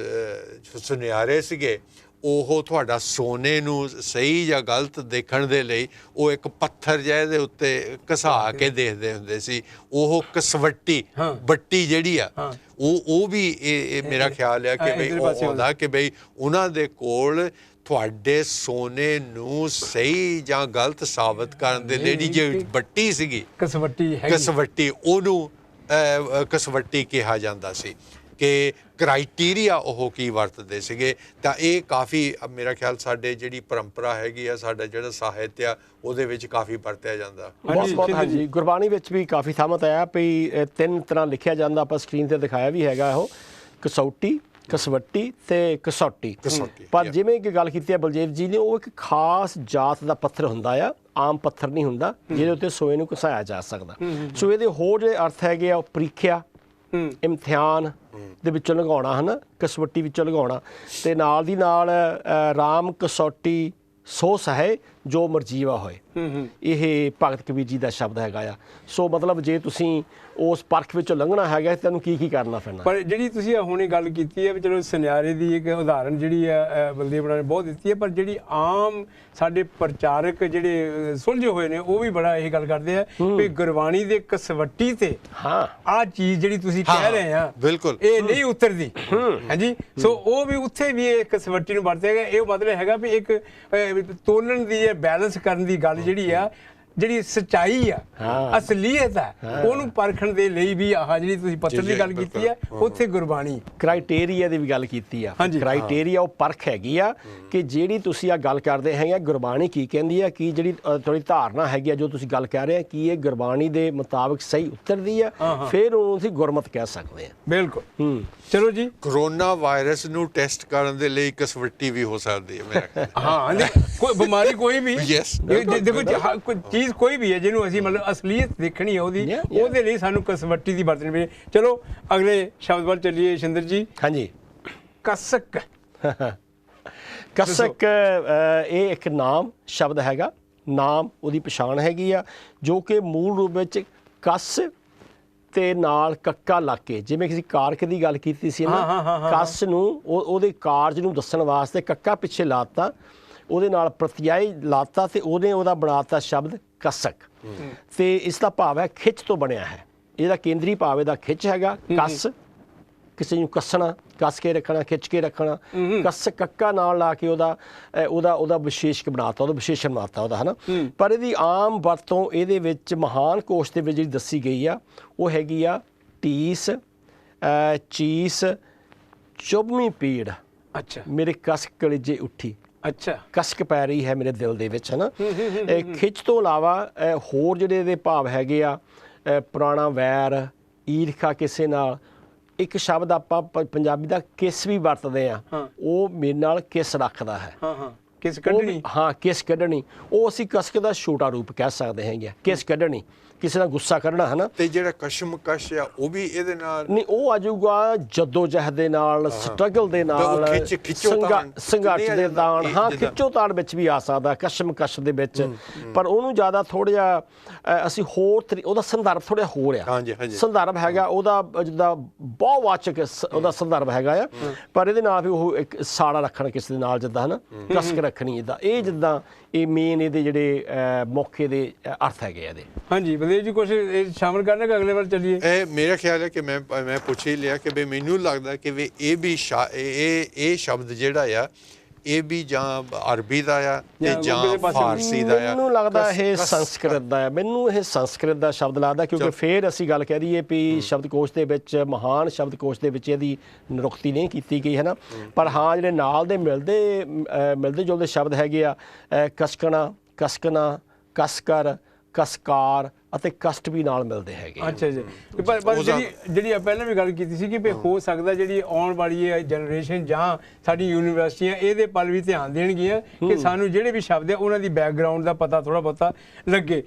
ਸੁਨਿਆਰੇ ਸੀਗੇ ਉਹ ਤੁਹਾਡਾ ਸੋਨੇ ਨੂੰ ਸਹੀ ਜਾਂ ਗਲਤ ਦੇਖਣ ਦੇ ਲਈ ਉਹ ਇੱਕ ਪੱਥਰ ਜਿਹਾ ਦੇ ਉੱਤੇ ਘਸਾ ਕੇ ਦੇਖਦੇ ਹੁੰਦੇ ਸੀ। ਉਹ ਕਸਵੱਟੀ ਬੱਟੀ ਜਿਹੜੀ ਆ ਉਹ ਵੀ ਇਹ ਮੇਰਾ ਖਿਆਲ ਆ ਕਿ ਬਈ ਉਹ ਆਉਂਦਾ ਕਿ ਬਈ ਉਹਨਾਂ ਦੇ ਕੋਲ ਤੁਹਾਡੇ ਸੋਨੇ ਨੂੰ ਸਹੀ ਜਾਂ ਗਲਤ ਸਾਬਤ ਕਰਨ ਦੇ ਲਈ ਜਿਹੜੀ ਬੱਟੀ ਸੀਗੀ ਕਸਵੱਟੀ, ਉਹਨੂੰ ਕਸਵੱਟੀ ਕਿਹਾ ਜਾਂਦਾ ਸੀ। ਕਿ ਕ੍ਰਾਈਟੀਰੀਆ ਉਹ ਕੀ ਵਰਤਦੇ ਸੀਗੇ। ਤਾਂ ਇਹ ਕਾਫੀ ਮੇਰਾ ਖਿਆਲ ਸਾਡੇ ਜਿਹੜੀ ਪਰੰਪਰਾ ਹੈਗੀ ਆ, ਸਾਡਾ ਜਿਹੜਾ ਸਾਹਿਤ ਆ ਉਹਦੇ ਵਿੱਚ ਕਾਫੀ ਵਰਤਿਆ ਜਾਂਦਾ। ਬਹੁਤ ਹਾਂਜੀ, ਗੁਰਬਾਣੀ ਵਿੱਚ ਵੀ ਕਾਫੀ ਥਾਮਤ ਆਇਆ ਵੀ 3 ਤਰ੍ਹਾਂ ਲਿਖਿਆ ਜਾਂਦਾ। ਆਪਾਂ ਸਕਰੀਨ ਤੇ ਦਿਖਾਇਆ ਵੀ ਹੈਗਾ ਉਹ, ਕਸੌਟੀ, ਕਸਵੱਟੀ ਤੇ ਕਸੌਟੀ। ਪਰ ਜਿਵੇਂ ਕਿ ਗੱਲ ਕੀਤੀ ਹੈ ਬਲਜੀਤ ਜੀ ਨੇ, ਉਹ ਇੱਕ ਖਾਸ ਜਾਤ ਦਾ ਪੱਥਰ ਹੁੰਦਾ ਆ, ਆਮ ਪੱਥਰ ਨਹੀਂ ਹੁੰਦਾ ਜਿਹਦੇ ਉੱਤੇ ਸੋਏ ਨੂੰ ਘਸਾਇਆ ਜਾ ਸਕਦਾ। ਸੋ ਇਹਦੇ ਹੋਰ ਜਿਹੜੇ ਅਰਥ ਹੈਗੇ ਆ ਉਹ ਪ੍ਰੀਖਿਆ, ਇਮਤਿਹਾਨ ਦੇ ਵਿੱਚੋਂ ਲੰਘਾਉਣਾ, ਹੈ ਨਾ, ਕਸਵੱਟੀ ਵਿੱਚੋਂ ਲੰਘਾਉਣਾ। ਤੇ ਨਾਲ ਦੀ ਨਾਲ ਰਾਮ ਕਸੌਟੀ ਸੋ ਸਹੈ ਜੋ ਮਰਜੀਵਾ ਹੋਏ, ਇਹ ਭਗਤ ਕਬੀਰ ਜੀ ਦਾ ਸ਼ਬਦ ਹੈਗਾ ਆ। ਸੋ ਮਤਲਬ ਜੇ ਤੁਸੀਂ ਉਸ ਪਰਖ ਵਿੱਚੋਂ ਲੰਘਣਾ ਹੈਗਾ ਤੈਨੂੰ ਕੀ ਕਰਨਾ ਪੈਣਾ। ਪਰ ਜਿਹੜੀ ਤੁਸੀਂ ਹੁਣੇ ਗੱਲ ਕੀਤੀ ਹੈ ਵੀ ਚਲੋ ਸੁਨਿਆਰੇ ਦੀ ਇੱਕ ਉਦਾਹਰਨ ਜਿਹੜੀ ਆ ਬਲਦੇਵ ਨੇ ਬਹੁਤ ਦਿੱਤੀ ਹੈ, ਪਰ ਜਿਹੜੀ ਆਮ ਸਾਡੇ ਪ੍ਰਚਾਰਕ ਜਿਹੜੇ ਸੁਲਝੇ ਹੋਏ ਨੇ ਉਹ ਵੀ ਬੜਾ ਇਹ ਗੱਲ ਕਰਦੇ ਆ ਵੀ ਗੁਰਬਾਣੀ ਦੇ ਕਸਵੱਟੀ ਤੇ ਆਹ ਚੀਜ਼ ਜਿਹੜੀ ਤੁਸੀਂ ਕਹਿ ਰਹੇ ਆ ਬਿਲਕੁਲ ਇਹ ਨਹੀਂ ਉਤਰਦੀ। ਹਾਂਜੀ, ਸੋ ਉਹ ਵੀ ਉੱਥੇ ਵੀ ਇਹ ਕਸਵੱਟੀ ਨੂੰ ਵਰਤਿਆ ਗਿਆ। ਇਹ ਮਤਲਬ ਹੈਗਾ ਵੀ ਇੱਕ ਤੋਲਣ ਦੀ, ਬੈਲੈਂਸ ਕਰਨ ਦੀ ਗੱਲ ਜਿਹੜੀ ਆ, ਜਿਹੜੀ ਸੱਚਾਈ ਆ, ਅਸਲੀਅਤ ਆ, ਉਹਨੂੰ ਪਰਖਣ ਦੇ ਲਈ ਵੀ ਆਹ ਜਿਹੜੀ ਤੁਸੀਂ ਪੱਤਰ ਦੀ ਗੱਲ ਕੀਤੀ ਆ, ਉੱਥੇ ਗੁਰਬਾਣੀ ਕ੍ਰਾਈਟੇਰੀਆ ਦੀ ਵੀ ਗੱਲ ਕੀਤੀ ਆ। ਕ੍ਰਾਈਟੇਰੀਆ ਉਹ ਪਰਖ ਹੈਗੀ ਆ ਕਿ ਜਿਹੜੀ ਤੁਸੀਂ ਆ ਗੱਲ ਕਰਦੇ ਹੈਗੇ, ਗੁਰਬਾਣੀ ਕੀ ਕਹਿੰਦੀ ਆ, ਕੀ ਜਿਹੜੀ ਤੁਹਾਡੀ ਧਾਰਨਾ ਹੈਗੀ ਆ, ਜੋ ਤੁਸੀਂ ਗੱਲ ਕਹਿ ਰਹੇ ਆ, ਕੀ ਇਹ ਗੁਰਬਾਣੀ ਦੇ ਮੁਤਾਬਕ ਸਹੀ ਉਤਰਦੀ ਆ, ਫਿਰ ਉਹਨੂੰ ਅਸੀਂ ਗੁਰਮਤ ਕਹਿ ਸਕਦੇ ਆ। ਬਿਲਕੁਲ। ਚਲੋ ਜੀ, ਕਰੋਨਾ ਵਾਇਰਸ ਨੂੰ ਟੈਸਟ ਕਰਨ ਦੇ ਲਈ ਕਸਵੱਟੀ ਵੀ ਹੋ ਸਕਦੀ ਹੈ ਮੇਰਾ ਖਿਆਲ। ਕੋਈ ਬਿਮਾਰੀ ਕੋਈ ਵੀ, ਦੇਖੋ ਚੀਜ਼ ਕੋਈ ਵੀ ਹੈ ਜਿਹਨੂੰ ਅਸੀਂ ਮਤਲਬ ਅਸਲੀਅਤ ਦੇਖਣੀ ਹੈ ਉਹਦੇ ਲਈ ਸਾਨੂੰ ਕਸਵੱਟੀ ਦੀ ਵਰਤਣੀ ਪਈ। ਚਲੋ ਅਗਲੇ ਸ਼ਬਦ ਵੱਲ ਚੱਲੀਏ ਸ਼ਿੰਦਰ ਜੀ। ਹਾਂਜੀ, ਕਸਕ। ਕਸਕ ਇਹ ਇੱਕ ਨਾਮ ਸ਼ਬਦ ਹੈਗਾ, ਨਾਮ ਉਹਦੀ ਪਛਾਣ ਹੈਗੀ ਆ, ਜੋ ਕਿ ਮੂਲ ਰੂਪ ਵਿੱਚ ਕਸ ਤੇ ਨਾਲ ਕੱਕਾ ਲਾ ਕੇ, ਜਿਵੇਂ ਕਿਸੇ ਕਾਰਕ ਦੀ ਗੱਲ ਕੀਤੀ ਸੀ ਨਾ, ਕਸ ਨੂੰ ਉਹਦੇ ਕਾਰਜ ਨੂੰ ਦੱਸਣ ਵਾਸਤੇ ਕੱਕਾ ਪਿੱਛੇ ਲਾਤਾ, ਉਹਦੇ ਨਾਲ ਪ੍ਰਤਿਆਈ ਲਾਤਾ ਤੇ ਉਹਦਾ ਬਣਾਤਾ ਸ਼ਬਦ ਕਸਕ। ਤੇ ਇਸ ਦਾ ਭਾਵ ਹੈ ਖਿੱਚ ਤੋਂ ਬਣਿਆ ਹੈ। ਇਹਦਾ ਕੇਂਦਰੀ ਭਾਵ ਇਹਦਾ ਖਿੱਚ ਹੈਗਾ। ਕਸ, ਕਿਸੇ ਨੂੰ ਕੱਸਣਾ, ਕੱਸ ਕੇ ਰੱਖਣਾ, ਖਿੱਚ ਕੇ ਰੱਖਣਾ। ਕਸ ਕੱਕਾ ਨਾਲ ਲਾ ਕੇ ਉਹਦਾ ਵਿਸ਼ੇਸ਼ਕ ਬਣਾਤਾ, ਉਹਦਾ ਵਿਸ਼ੇਸ਼ਣ ਬਣਾਤਾ ਉਹਦਾ, ਹੈ ਨਾ। ਪਰ ਇਹਦੀ ਆਮ ਵਰਤੋਂ ਇਹਦੇ ਵਿੱਚ ਮਹਾਨ ਕੋਸ਼ ਦੇ ਵਿੱਚ ਜਿਹੜੀ ਦੱਸੀ ਗਈ ਆ ਉਹ ਹੈਗੀ ਆ ਟੀਸ, ਚੀਸ, ਚੁਭਵੀਂ ਪੀੜ। ਅੱਛਾ, ਮੇਰੇ ਕਸਕ ਕਲੇਜੇ ਉੱਠੀ। ਅੱਛਾ, ਕਸਕ ਪੈ ਰਹੀ ਹੈ ਮੇਰੇ ਦਿਲ ਦੇ ਵਿੱਚ, ਹੈ ਨਾ। ਖਿੱਚ ਤੋਂ ਇਲਾਵਾ ਹੋਰ ਜਿਹੜੇ ਇਹਦੇ ਭਾਵ ਹੈਗੇ ਆ, ਪੁਰਾਣਾ ਵੈਰ, ਈਰਖਾ ਕਿਸੇ ਨਾਲ, ਇੱਕ ਸ਼ਬਦ ਆਪਾਂ ਪੰਜਾਬੀ ਦਾ ਕਿਸ ਵੀ ਵਰਤਦੇ ਆ, ਉਹ ਮੇਰੇ ਨਾਲ ਕਿਸ ਰੱਖਦਾ ਹੈ। ਹਾਂ ਕਿਸ ਕੱਢਣੀ। ਹਾਂ ਕਿਸ ਕੱਢਣੀ, ਉਹ ਅਸੀਂ ਕਸਕ ਦਾ ਛੋਟਾ ਰੂਪ ਕਹਿ ਸਕਦੇ ਹੈਗੇ, ਕਿਸ ਕੱਢਣੀ, ਕਿਸੇ ਦਾ ਗੁੱਸਾ ਕੱਢਣਾ ਹੈ ਨਾ। ਤੇ ਜਿਹੜਾ ਕਸ਼ਮਕਸ਼ ਆ ਉਹ ਵੀ ਇਹਦੇ ਨਾਲ ਨਹੀਂ, ਉਹ ਆ ਜਾਊਗਾ ਜੱਦੋ ਜਹਿਦ ਦੇ ਨਾਲ, ਸਟਰਗਲ ਦੇ ਨਾਲ, ਸੰਘਰਸ਼ ਦੇ ਤਾਣ। ਹਾਂ ਖਿੱਚੋ ਤਾਣ ਵਿੱਚ ਵੀ ਆ ਸਕਦਾ, ਕਸ਼ਮਕਸ਼ ਦੇ ਵਿੱਚ। ਪਰ ਉਹਨੂੰ ਜ਼ਿਆਦਾ ਥੋੜ੍ਹਾ ਜਿਹਾ ਅਸੀਂ ਹੋਰ ਉਹਦਾ ਸੰਦਰਭ ਥੋੜ੍ਹਾ ਹੋਰ ਆ। ਸੰਦਰਭ ਹੈਗਾ ਉਹਦਾ ਜਿੱਦਾਂ ਬਹੁਵਾਚਕ ਉਹਦਾ ਸੰਦਰਭ ਹੈਗਾ ਆ, ਪਰ ਇਹਦੇ ਨਾਲ ਵੀ ਉਹ ਇੱਕ ਸਾੜਾ ਰੱਖਣ ਕਿਸੇ ਦੇ ਨਾਲ, ਜਿੱਦਾਂ ਹੈ ਨਾ ਕਸਕ ਰੱਖਣੀ, ਇੱਦਾਂ ਇਹ ਜਿੱਦਾਂ ਇਹ ਮੇਨ ਇਹਦੇ ਜਿਹੜੇ ਮੌਕੇ ਦੇ ਅਰਥ ਹੈਗੇ ਇਹਦੇ। ਹਾਂਜੀ ਬਲਦੇਵ ਜੀ, ਕੁਝ ਸ਼ਾਮਲ ਕਰਨਾ ਕਿ ਅਗਲੇ ਵਾਰ ਚੱਲੀਏ? ਇਹ ਮੇਰਾ ਖਿਆਲ ਹੈ ਕਿ ਮੈਂ ਪੁੱਛ ਹੀ ਲਿਆ ਕਿ ਵੀ ਮੈਨੂੰ ਲੱਗਦਾ ਕਿ ਵੀ ਇਹ ਵੀ ਇਹ ਸ਼ਬਦ ਜਿਹੜਾ ਆ ਇਹ ਵੀ ਜਾਂ ਅਰਬੀ ਦਾ ਆ ਤੇ ਜਾਂ ਫਾਰਸੀ ਦਾ ਆ। ਮੈਨੂੰ ਲੱਗਦਾ ਇਹ ਸੰਸਕ੍ਰਿਤ ਦਾ ਆ, ਮੈਨੂੰ ਇਹ ਸੰਸਕ੍ਰਿਤ ਦਾ ਸ਼ਬਦ ਲੱਗਦਾ, ਕਿਉਂਕਿ ਫਿਰ ਅਸੀਂ ਗੱਲ ਕਹਿ ਦਈਏ ਵੀ ਸ਼ਬਦਕੋਸ਼ ਦੇ ਵਿੱਚ, ਮਹਾਨ ਸ਼ਬਦਕੋਸ਼ ਦੇ ਵਿੱਚ ਇਹਦੀ ਨਿਰੁਕਤੀ ਨਹੀਂ ਕੀਤੀ ਗਈ ਹੈ ਨਾ। ਪਰ ਹਾਂ ਜਿਹੜੇ ਨਾਲ ਦੇ ਮਿਲਦੇ ਜੁਲਦੇ ਸ਼ਬਦ ਹੈਗੇ ਆ, ਕਸਕਣਾ, ਕਸਕਣਾ, ਕਸਕਰ, ਕਸਕਾਰ ਅਤੇ ਕਸ਼ਟ ਵੀ ਨਾਲ ਮਿਲਦੇ ਹੈਗੇ। ਅੱਛਾ ਜੀ। ਪਰ ਜਿਹੜੀ ਪਹਿਲਾਂ ਵੀ ਗੱਲ ਕੀਤੀ ਸੀ ਕਿ ਵੀ ਹੋ ਸਕਦਾ ਜਿਹੜੀ ਆਉਣ ਵਾਲੀ ਹੈ ਜਨਰੇਸ਼ਨ ਜਾਂ ਸਾਡੀ ਯੂਨੀਵਰਸਿਟੀਆਂ ਇਹਦੇ ਪਲ ਵੀ ਧਿਆਨ ਦੇਣਗੀਆਂ ਕਿ ਸਾਨੂੰ ਜਿਹੜੇ ਵੀ ਸ਼ਬਦ ਹੈ ਉਹਨਾਂ ਦੀ ਬੈਕਗਰਾਉਂਡ ਦਾ ਪਤਾ ਥੋੜਾ ਬਹੁਤਾ ਲੱਗੇ।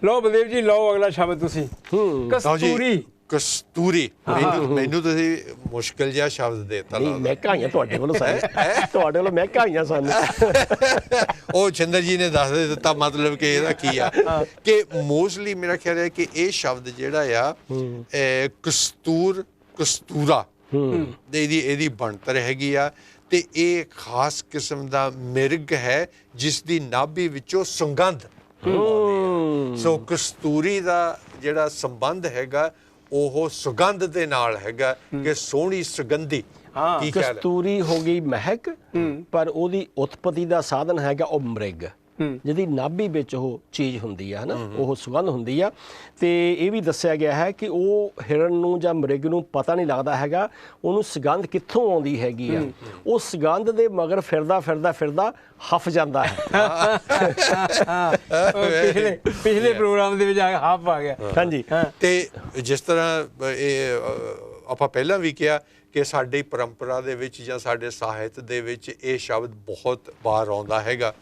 ਲਓ ਬਲਦੇਵ ਜੀ, ਲਓ ਅਗਲਾ ਸ਼ਬਦ ਤੁਸੀਂ। ਕਸਤੂਰੀ। ਕਸਤੂਰੀ। ਮੈਨੂੰ ਤੁਸੀਂ ਮੁਸ਼ਕਿਲ ਜਿਹਾ ਸ਼ਬਦ ਦੇਤਾ। ਮੈਂ ਕਹਾਈਆਂ ਤੁਹਾਡੇ ਵੱਲੋਂ ਤੁਹਾਡੇ ਵੱਲੋਂ ਮੈਂ ਕਹਾਈਆਂ ਸਾਨੂੰ ਉਹ ਚੰਦਰ ਜੀ ਨੇ ਦੱਸ ਦਿੱਤਾ ਮਤਲਬ ਕਿ ਇਹਦਾ ਕੀ ਆ। ਕਿ ਮੋਸਟਲੀ ਮੇਰਾ ਖਿਆਲ ਹੈ ਕਿ ਇਹ ਸ਼ਬਦ ਜਿਹੜਾ ਆ ਕਸਤੂਰ, ਕਸਤੂਰਾ ਇਹਦੀ ਬਣਤਰ ਹੈਗੀ ਆ, ਤੇ ਇਹ ਖਾਸ ਕਿਸਮ ਦਾ ਮਿਰਗ ਹੈ ਜਿਸ ਦੀ ਨਾਭੀ ਵਿੱਚੋਂ ਸੁਗੰਧ। ਸੋ ਕਸਤੂਰੀ ਦਾ ਜਿਹੜਾ ਸੰਬੰਧ ਹੈਗਾ ਉਹ ਸੁਗੰਧ ਦੇ ਨਾਲ ਹੈਗਾ ਕਿ ਸੋਹਣੀ ਸੁਗੰਧੀ। ਕਸਤੂਰੀ ਹੋ ਗਈ ਮਹਿਕ, ਪਰ ਉਹਦੀ ਉਤਪਤੀ ਦਾ ਸਾਧਨ ਹੈਗਾ ਉਹ ਮ੍ਰਿਗ, ਜਿਹਦੀ ਨਾਭੀ ਵਿੱਚ ਉਹ ਚੀਜ਼ ਹੁੰਦੀ ਆ, ਹੈ ਨਾ, ਉਹ ਸੁਗੰਧ ਹੁੰਦੀ ਆ। ਤੇ ਇਹ ਵੀ ਦੱਸਿਆ ਗਿਆ ਹੈ ਕਿ ਉਹ ਹਿਰਨ ਨੂੰ ਜਾਂ ਮ੍ਰਿਗ ਨੂੰ ਪਤਾ ਨਹੀਂ ਲੱਗਦਾ ਹੈਗਾ ਉਹਨੂੰ ਸੁਗੰਧ ਕਿੱਥੋਂ ਆਉਂਦੀ ਹੈਗੀ ਆ, ਉਹ ਸੁਗੰਧ ਦੇ ਮਗਰ ਫਿਰਦਾ ਹਫ ਜਾਂਦਾ ਹੈ। ਪਿਛਲੇ ਪ੍ਰੋਗਰਾਮ ਦੇ ਵਿੱਚ ਹਫ ਆ ਗਿਆ। ਹਾਂਜੀ। ਤੇ ਜਿਸ ਤਰ੍ਹਾਂ ਇਹ ਆਪਾਂ ਪਹਿਲਾਂ ਵੀ ਕਿਹਾ ਕਿ ਸਾਡੀ ਪਰੰਪਰਾ ਦੇ ਵਿੱਚ ਜਾਂ ਸਾਡੇ ਸਾਹਿਤ ਦੇ ਵਿੱਚ ਇਹ ਸ਼ਬਦ ਬਹੁਤ ਵਾਰ ਆਉਂਦਾ ਹੈਗਾ।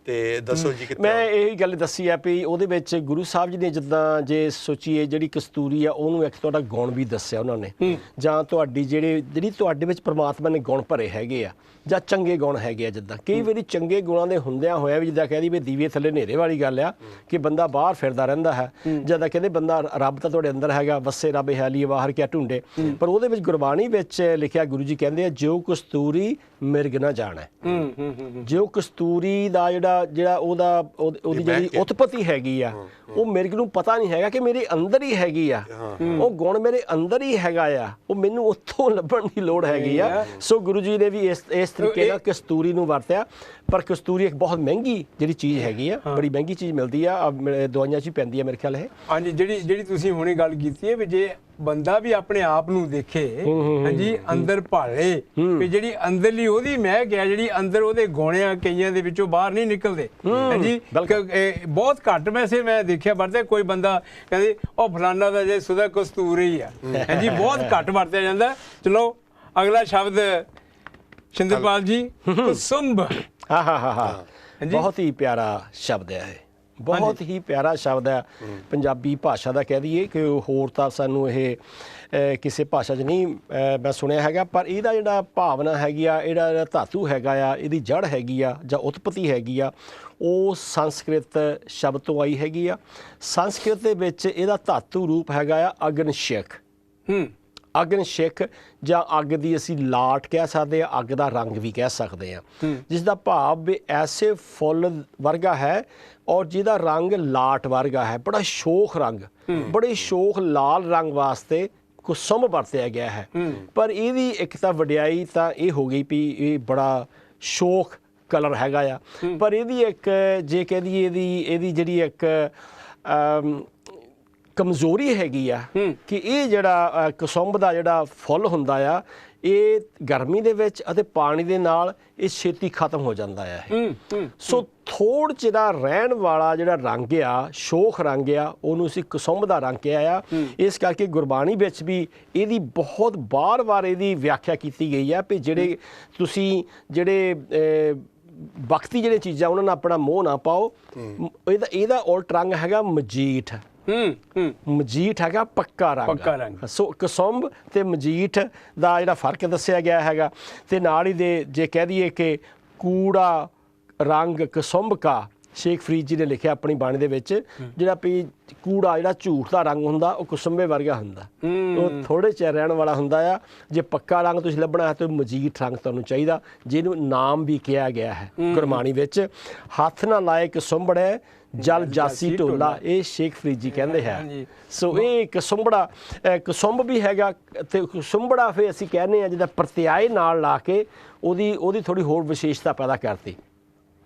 ਤੇ ਦੱਸੋ ਜੀ ਕਿੱਥੇ? ਮੈਂ ਇਹੀ ਗੱਲ ਦੱਸੀ ਆ ਵੀ ਉਹਦੇ ਵਿੱਚ ਗੁਰੂ ਸਾਹਿਬ ਜੀ ਨੇ ਜਿੱਦਾਂ ਜੇ ਸੋਚੀਏ ਜਿਹੜੀ ਕਸਤੂਰੀ ਆ ਉਹਨੂੰ ਇੱਕ ਤੁਹਾਡਾ ਗੁਣ ਵੀ ਦੱਸਿਆ ਉਹਨਾਂ ਨੇ, ਜਾਂ ਤੁਹਾਡੀ ਜਿਹੜੀ ਤੁਹਾਡੇ ਵਿੱਚ ਪ੍ਰਮਾਤਮਾ ਨੇ ਗੁਣ ਭਰੇ ਹੈਗੇ ਆ ਜਾਂ ਚੰਗੇ ਗੁਣ ਹੈਗੇ ਆ। ਜਿੱਦਾਂ ਕਈ ਵਾਰੀ ਚੰਗੇ ਗੁਣਾਂ ਦੇ ਹੁੰਦਿਆਂ ਹੋਇਆ ਵੀ ਜਿੱਦਾਂ ਕਹਿ ਦੀ ਵੀ ਦੀਵੇ ਥੱਲੇ ਹਨੇਰੇ ਵਾਲੀ ਗੱਲ ਆ ਕਿ ਬੰਦਾ ਬਾਹਰ ਫਿਰਦਾ ਰਹਿੰਦਾ ਹੈ, ਜਿੱਦਾਂ ਕਹਿੰਦੇ ਬੰਦਾ ਰੱਬ ਤਾਂ ਤੁਹਾਡੇ ਅੰਦਰ ਹੈਗਾ, ਵਸੇ ਰੱਬ ਹੈਲੀ ਬਾਹਰ ਕਿਆ ਢੂੰਡੇ। ਪਰ ਉਹਦੇ ਵਿੱਚ ਗੁਰਬਾਣੀ ਵਿੱਚ ਲਿਖਿਆ, ਗੁਰੂ ਜੀ ਕਹਿੰਦੇ ਆ, ਜੋ ਕਸਤੂਰੀ ਮਿਰਗ ਨਾ ਜਾਣੈ। ਜੋ ਕਸਤੂਰੀ ਦਾ ਜਿਹੜਾ ਉਹਦੀ ਜਿਹੜੀ ਉਤਪਤੀ ਹੈਗੀ ਆ ਉਹ ਮਿਰਗ ਨੂੰ ਪਤਾ ਨਹੀਂ ਹੈਗਾ ਕਿ ਮੇਰੇ ਅੰਦਰ ਹੀ ਹੈਗੀ ਆ, ਉਹ ਗੁਣ ਮੇਰੇ ਅੰਦਰ ਹੀ ਹੈਗਾ ਆ, ਉਹ ਮੈਨੂੰ ਉੱਥੋਂ ਲੱਭਣ ਦੀ ਲੋੜ ਹੈਗੀ ਆ। ਸੋ ਗੁਰੂ ਜੀ ਨੇ ਵੀ ਇਸ ਤਰੀਕੇ ਨਾਲ ਕਸਤੂਰੀ ਨੂੰ ਵਰਤਿਆ। ਪਰ ਕਸਤੂਰੀ ਇੱਕ ਬਹੁਤ ਮਹਿੰਗੀ ਜਿਹੜੀ ਚੀਜ਼ ਹੈਗੀ ਆ, ਬੜੀ ਮਹਿੰਗੀ ਚੀਜ਼ ਮਿਲਦੀ ਆ, ਦਵਾਈਆਂ 'ਚ ਹੀ ਪੈਂਦੀ ਆ ਮੇਰੇ ਖਿਆਲ ਇਹ। ਹਾਂਜੀ, ਜਿਹੜੀ ਤੁਸੀਂ ਹੁਣੇ ਗੱਲ ਕੀਤੀ ਹੈ ਵੀ ਜੇ ਬੰਦਾ ਵੀ ਆਪਣੇ ਆਪ ਨੂੰ ਦੇਖੇ, ਹਾਂਜੀ, ਅੰਦਰ ਭਾਲੇ ਵੀ ਜਿਹੜੀ ਅੰਦਰਲੀ ਉਹਦੀ ਮਹਿਕ ਹੈ, ਜਿਹੜੀ ਅੰਦਰ ਉਹਦੇ ਗੁਣਿਆਂ ਕਈਆਂ ਦੇ ਵਿੱਚੋਂ ਬਾਹਰ ਨਹੀਂ ਨਿਕਲਦੇ। ਹਾਂਜੀ, ਬਹੁਤ ਘੱਟ ਵੈਸੇ ਮੈਂ ਦੇਖਿਆ ਵਰਤਿਆ ਕੋਈ ਬੰਦਾ ਕਹਿੰਦੇ ਉਹ ਫਲਾਨਾ ਦਾ ਜੇ ਸੁਦਾ ਕਸਤੂਰੀ ਆ। ਹਾਂਜੀ, ਬਹੁਤ ਘੱਟ ਵਰਤਿਆ ਜਾਂਦਾ। ਚਲੋ ਅਗਲਾ ਸ਼ਬਦ ਸ਼ਿੰਦਰਪਾਲ ਜੀ, ਕੁਸੁੰਭ। ਬਹੁਤ ਹੀ ਪਿਆਰਾ ਸ਼ਬਦ ਹੈ ਇਹ, ਬਹੁਤ ਹੀ ਪਿਆਰਾ ਸ਼ਬਦ ਹੈ। ਪੰਜਾਬੀ ਭਾਸ਼ਾ ਦਾ ਕਹਿ ਦਈਏ ਕਿ ਹੋਰ ਤਾਂ ਸਾਨੂੰ ਇਹ ਕਿਸੇ ਭਾਸ਼ਾ 'ਚ ਨਹੀਂ ਮੈਂ ਸੁਣਿਆ ਹੈਗਾ, ਪਰ ਇਹਦਾ ਜਿਹੜਾ ਭਾਵਨਾ ਹੈਗੀ ਆ, ਇਹਦਾ ਧਾਤੂ ਹੈਗਾ ਆ, ਇਹਦੀ ਜੜ੍ਹ ਹੈਗੀ ਆ ਜਾਂ ਉਤਪਤੀ ਹੈਗੀ ਆ, ਉਹ ਸੰਸਕ੍ਰਿਤ ਸ਼ਬਦ ਤੋਂ ਆਈ ਹੈਗੀ ਆ। ਸੰਸਕ੍ਰਿਤ ਦੇ ਵਿੱਚ ਇਹਦਾ ਧਾਤੂ ਰੂਪ ਹੈਗਾ ਆ ਅਗਨਸ਼ਿਖ। ਅਗਨਸ਼ਿਖ ਜਾਂ ਅੱਗ ਦੀ ਅਸੀਂ ਲਾਟ ਕਹਿ ਸਕਦੇ ਹਾਂ, ਅੱਗ ਦਾ ਰੰਗ ਵੀ ਕਹਿ ਸਕਦੇ ਹਾਂ, ਜਿਸ ਦਾ ਭਾਵ ਵੀ ਐਸੇ ਫੁੱਲ ਵਰਗਾ ਹੈ ਔਰ ਜਿਹਦਾ ਰੰਗ ਲਾਟ ਵਰਗਾ ਹੈ, ਬੜਾ ਸ਼ੋਖ ਰੰਗ, ਬੜੇ ਸ਼ੋਖ ਲਾਲ ਰੰਗ ਵਾਸਤੇ ਕੁਸੁੰਭ ਵਰਤਿਆ ਗਿਆ ਹੈ। ਪਰ ਇਹਦੀ ਇੱਕ ਤਾਂ ਵਡਿਆਈ ਤਾਂ ਇਹ ਹੋ ਗਈ ਵੀ ਇਹ ਬੜਾ ਸ਼ੋਖ ਕਲਰ ਹੈਗਾ ਆ, ਪਰ ਇਹਦੀ ਇੱਕ ਜੇ ਕਹਿ ਦਈਏ ਇਹਦੀ ਜਿਹੜੀ ਇੱਕ ਕਮਜ਼ੋਰੀ ਹੈਗੀ ਆ ਕਿ ਇਹ ਜਿਹੜਾ ਕਸੁੰਭ ਦਾ ਜਿਹੜਾ ਫੁੱਲ ਹੁੰਦਾ ਆ ਇਹ ਗਰਮੀ ਦੇ ਵਿੱਚ ਅਤੇ ਪਾਣੀ ਦੇ ਨਾਲ ਇਹ ਛੇਤੀ ਖਤਮ ਹੋ ਜਾਂਦਾ ਆ ਇਹ। ਸੋ ਥੋੜ੍ਹ ਜਿਹੜਾ ਰਹਿਣ ਵਾਲਾ ਜਿਹੜਾ ਰੰਗ ਆ, ਸ਼ੋਖ ਰੰਗ ਆ, ਉਹਨੂੰ ਅਸੀਂ ਕਸੁੰਭ ਦਾ ਰੰਗ ਕਿਹਾ ਆ। ਇਸ ਕਰਕੇ ਗੁਰਬਾਣੀ ਵਿੱਚ ਵੀ ਇਹਦੀ ਬਹੁਤ ਵਾਰ-ਵਾਰ ਇਹਦੀ ਵਿਆਖਿਆ ਕੀਤੀ ਗਈ ਆ ਵੀ ਜਿਹੜੇ ਤੁਸੀਂ ਜਿਹੜੇ ਵਕਤੀ ਜਿਹੜੇ ਚੀਜ਼ਾਂ ਉਹਨਾਂ ਨਾਲ ਆਪਣਾ ਮੋਹ ਨਾ ਪਾਓ। ਇਹਦਾ ਉਲਟ ਰੰਗ ਹੈਗਾ ਮਜੀਠ। ਮਜੀਠ ਹੈਗਾ ਪੱਕਾ ਰੰਗ। ਸੋ ਕਸੁੰਭ ਤੇ ਮਜੀਠ ਦਾ ਜਿਹੜਾ ਫਰਕ ਦੱਸਿਆ ਗਿਆ ਹੈਗਾ। ਤੇ ਨਾਲ ਹੀ ਦੇ ਜੇ ਕਹਿ ਦਈਏ ਕਿ ਕੂੜਾ ਰੰਗ ਕਸੁੰਭ ਕਾ, ਸ਼ੇਖ ਫਰੀਦ ਜੀ ਨੇ ਲਿਖਿਆ ਆਪਣੀ ਬਾਣੀ ਦੇ ਵਿੱਚ, ਜਿਹੜਾ ਵੀ ਕੂੜਾ ਜਿਹੜਾ ਝੂਠ ਦਾ ਰੰਗ ਹੁੰਦਾ ਉਹ ਕਸੁੰਭੇ ਵਰਗਾ ਹੁੰਦਾ, ਉਹ ਥੋੜ੍ਹੇ ਚਿਰ ਰਹਿਣ ਵਾਲਾ ਹੁੰਦਾ ਆ। ਜੇ ਪੱਕਾ ਰੰਗ ਤੁਸੀਂ ਲੱਭਣਾ ਹੈ ਤਾਂ ਮਜੀਠ ਰੰਗ ਤੁਹਾਨੂੰ ਚਾਹੀਦਾ, ਜਿਹਨੂੰ ਨਾਮ ਵੀ ਕਿਹਾ ਗਿਆ ਹੈ ਗੁਰਬਾਣੀ ਵਿੱਚ। ਹੱਥ ਨਾ ਲਾਏ ਕਸੁੰਭੜੇ ਜਲ ਜਾਸੀ ਢੋਲਾ, ਇਹ ਸ਼ੇਖ ਫਰੀਦ ਜੀ ਕਹਿੰਦੇ ਹੈ। ਸੋ ਇਹ ਕਸੁੰਭ ਵੀ ਹੈਗਾ ਤੇ ਕਸੁੰਭੜਾ ਫਿਰ ਅਸੀਂ ਕਹਿੰਦੇ ਹਾਂ ਜਿਹਦਾ ਪ੍ਰਤਿਆਏ ਨਾਲ ਲਾ ਕੇ ਉਹਦੀ ਥੋੜੀ ਹੋਰ ਵਿਸ਼ੇਸ਼ਤਾ ਪੈਦਾ ਕਰਤੀ।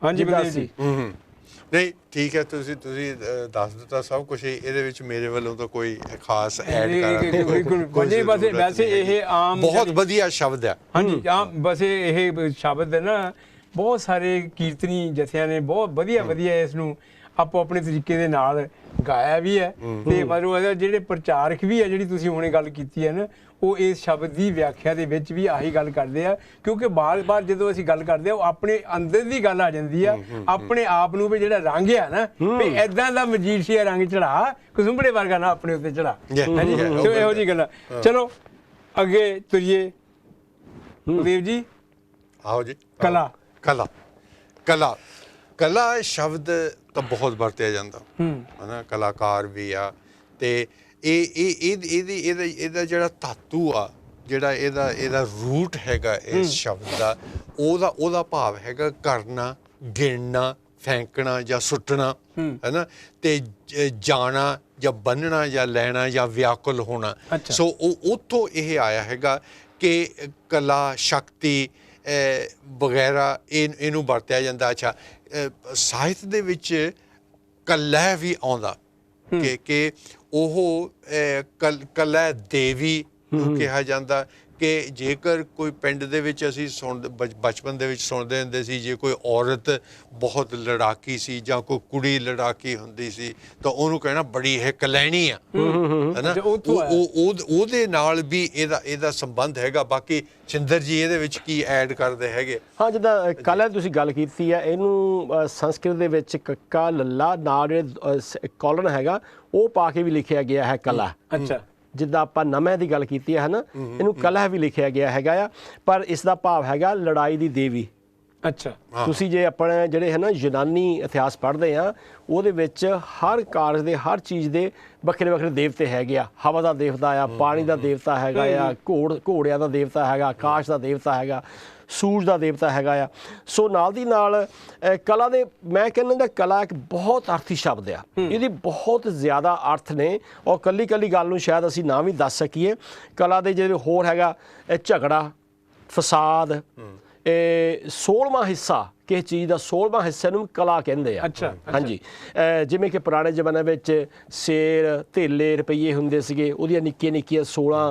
ਹਾਂਜੀ ਬਲਦੇਵ ਜੀ। ਨਹੀਂ ਠੀਕ ਹੈ, ਤੁਸੀਂ ਦੱਸ ਦਿੱਤਾ ਸਭ ਕੁਝ। ਇਹਦੇ ਵਿੱਚ ਮੇਰੇ ਵੱਲੋਂ ਤਾਂ ਕੋਈ ਖਾਸ ਐਡ ਕਰਨ ਵੈਸੇ ਇਹ ਆਮ ਬਹੁਤ ਵਧੀਆ ਸ਼ਬਦ ਹੈ। ਹਾਂਜੀ ਆਮ ਵੈਸੇ ਇਹ ਸ਼ਬਦ ਹੈ ਨਾ, ਬਹੁਤ ਸਾਰੇ ਕੀਰਤਨੀ ਜਥਿਆਂ ਨੇ ਬਹੁਤ ਵਧੀਆ ਇਸ ਨੂੰ ਆਪੋ ਆਪਣੇ ਤਰੀਕੇ ਦੇ ਨਾਲ ਗਾਇਆ ਵੀ ਹੈ। ਤੇ ਮਤਲਬ ਜਿਹੜੇ ਪ੍ਰਚਾਰਕ ਵੀ ਹੈ, ਜਿਹੜੀ ਤੁਸੀਂ ਹੁਣੇ ਗੱਲ ਕੀਤੀ ਹੈ ਨਾ, ਉਹ ਇਸ ਸ਼ਬਦ ਦੀ ਵਿਆਖਿਆ ਦੇ ਵਿੱਚ ਵੀ ਆਹੀ ਗੱਲ ਕਰਦੇ ਆ। ਕਿਉਂਕਿ ਬਾਰ-ਬਾਰ ਜਦੋਂ ਅਸੀਂ ਗੱਲ ਕਰਦੇ ਆ ਉਹ ਆਪਣੇ ਅੰਦਰ ਦੀ ਗੱਲ ਆ ਜਾਂਦੀ ਆ, ਆਪਣੇ ਆਪ ਨੂੰ ਵੀ ਜਿਹੜਾ ਰੰਗ ਆ ਨਾ ਵੀ ਐਦਾਂ ਦਾ ਮਜੀਠੀਆ ਰੰਗ ਚੜਾ, ਕਸੁੰਭੜੇ ਵਰਗਾ ਨਾ ਆਪਣੇ ਉੱਤੇ ਚੜਾ। ਹਾਂਜੀ ਸੋ ਇਹੋ ਜਿਹੀ ਗੱਲ। ਚਲੋ ਅੱਗੇ ਤੁਰੀਏ ਦੇਵ ਜੀ। ਆਓ ਜੀ। ਕਲਾ ਸ਼ਬਦ ਤਾਂ ਬਹੁਤ ਵਰਤਿਆ ਜਾਂਦਾ ਹੈ ਨਾ, ਕਲਾਕਾਰ ਵੀ ਆ। ਤੇ ਇਹਦਾ ਜਿਹੜਾ ਧਾਤੂ ਆ, ਜਿਹੜਾ ਇਹਦਾ ਰੂਟ ਹੈਗਾ ਇਸ ਸ਼ਬਦ ਦਾ, ਉਹਦਾ ਭਾਵ ਹੈਗਾ ਕਰਨਾ, ਗਿਣਨਾ, ਫੈਂਕਣਾ ਜਾਂ ਸੁੱਟਣਾ, ਹੈ ਨਾ। ਤੇ ਜਾਣਾ ਜਾਂ ਬੰਨਣਾ ਜਾਂ ਲੈਣਾ ਜਾਂ ਵਿਆਕੁਲ ਹੋਣਾ। ਸੋ ਉੱਥੋਂ ਇਹ ਆਇਆ ਹੈਗਾ ਕਿ ਕਲਾ, ਸ਼ਕਤੀ ਵਗੈਰਾ ਇਹਨੂੰ ਵਰਤਿਆ ਜਾਂਦਾ। ਅੱਛਾ, ਸਾਹਿਤ ਦੇ ਵਿੱਚ ਕਲੈ ਵੀ ਆਉਂਦਾ ਕਿ ਉਹ ਕਲੈ ਦੇਵੀ ਨੂੰ ਕਿਹਾ ਜਾਂਦਾ। ਕਿ ਜੇਕਰ ਕੋਈ ਪਿੰਡ ਦੇ ਵਿੱਚ ਅਸੀਂ ਬਚਪਨ ਦੇ ਵਿੱਚ ਸੁਣਦੇ ਹੁੰਦੇ ਸੀ, ਜੇ ਕੋਈ ਔਰਤ ਬਹੁਤ ਲੜਾਕੀ ਸੀ ਜਾਂ ਕੋਈ ਕੁੜੀ ਲੜਾਕੀ ਹੁੰਦੀ ਸੀ ਤਾਂ ਉਹਨੂੰ ਕਹਿਣਾ ਬੜੀ ਇਹ ਕਲੈਣੀ ਆ, ਹੈ ਨਾ। ਉਹਦੇ ਨਾਲ ਵੀ ਇਹਦਾ ਸੰਬੰਧ ਹੈਗਾ। ਬਾਕੀ ਸਿੰਦਰ ਜੀ ਇਹਦੇ ਵਿੱਚ ਕੀ ਐਡ ਕਰਦੇ ਹੈਗੇ? ਹਾਂ, ਜਿੱਦਾਂ ਕਲਾ ਤੁਸੀਂ ਗੱਲ ਕੀਤੀ ਆ, ਇਹਨੂੰ ਸੰਸਕ੍ਰਿਤ ਦੇ ਵਿੱਚ ਕੱਕਾ ਲੱਲਾ ਨਾਲ ਜਿਹੜੇ ਕੋਲਨ ਹੈਗਾ ਉਹ ਪਾ ਕੇ ਵੀ ਲਿਖਿਆ ਗਿਆ ਹੈ ਕਲਾ। ਅੱਛਾ, ਜਿੱਦਾਂ ਆਪਾਂ ਨਮੈ ਦੀ ਗੱਲ ਕੀਤੀ ਹੈ ਨਾ, ਇਹਨੂੰ ਕਲਹ ਵੀ ਲਿਖਿਆ ਗਿਆ ਹੈਗਾ ਆ, ਪਰ ਇਸ ਦਾ ਭਾਵ ਹੈਗਾ ਲੜਾਈ ਦੀ ਦੇਵੀ। ਅੱਛਾ, ਤੁਸੀਂ ਜੇ ਆਪਣੇ ਜਿਹੜੇ ਹੈ ਨਾ ਯੂਨਾਨੀ ਇਤਿਹਾਸ ਪੜ੍ਹਦੇ ਆ, ਉਹਦੇ ਵਿੱਚ ਹਰ ਕਾਰਜ ਦੇ, ਹਰ ਚੀਜ਼ ਦੇ ਵੱਖਰੇ ਦੇਵਤੇ ਹੈਗੇ ਆ। ਹਵਾ ਦਾ ਦੇਵਤਾ ਆ, ਪਾਣੀ ਦਾ ਦੇਵਤਾ ਹੈਗਾ ਆ, ਘੋੜਿਆਂ ਦਾ ਦੇਵਤਾ ਹੈਗਾ, ਆਕਾਸ਼ ਦਾ ਦੇਵਤਾ ਹੈਗਾ, ਸੂਰਜ ਦਾ ਦੇਵਤਾ ਹੈਗਾ ਆ। ਸੋ ਨਾਲ ਦੀ ਨਾਲ ਕਲਾ ਦੇ, ਮੈਂ ਕਹਿੰਦਾ ਕਲਾ ਇੱਕ ਬਹੁਤ ਅਰਥੀ ਸ਼ਬਦ ਆ, ਇਹਦੀ ਬਹੁਤ ਜ਼ਿਆਦਾ ਅਰਥ ਨੇ ਔਰ ਕੱਲੀ ਗੱਲ ਨੂੰ ਸ਼ਾਇਦ ਅਸੀਂ ਨਾ ਵੀ ਦੱਸ ਸਕੀਏ। ਕਲਾ ਦੇ ਜਿਹੜੇ ਹੋਰ ਹੈਗਾ ਝਗੜਾ, ਫਸਾਦ, 16ਵਾਂ ਹਿੱਸਾ ਕਿਸੇ ਚੀਜ਼ ਦਾ 16ਵਾਂ ਹਿੱਸੇ ਨੂੰ ਕਲਾ ਕਹਿੰਦੇ ਆ। ਹਾਂਜੀ, ਜਿਵੇਂ ਕਿ ਪੁਰਾਣੇ ਜ਼ਮਾਨੇ ਵਿੱਚ ਸ਼ੇਰ, ਧੇਲੇ, ਰੁਪਈਏ ਹੁੰਦੇ ਸੀਗੇ, ਉਹਦੀਆਂ ਨਿੱਕੀਆਂ 16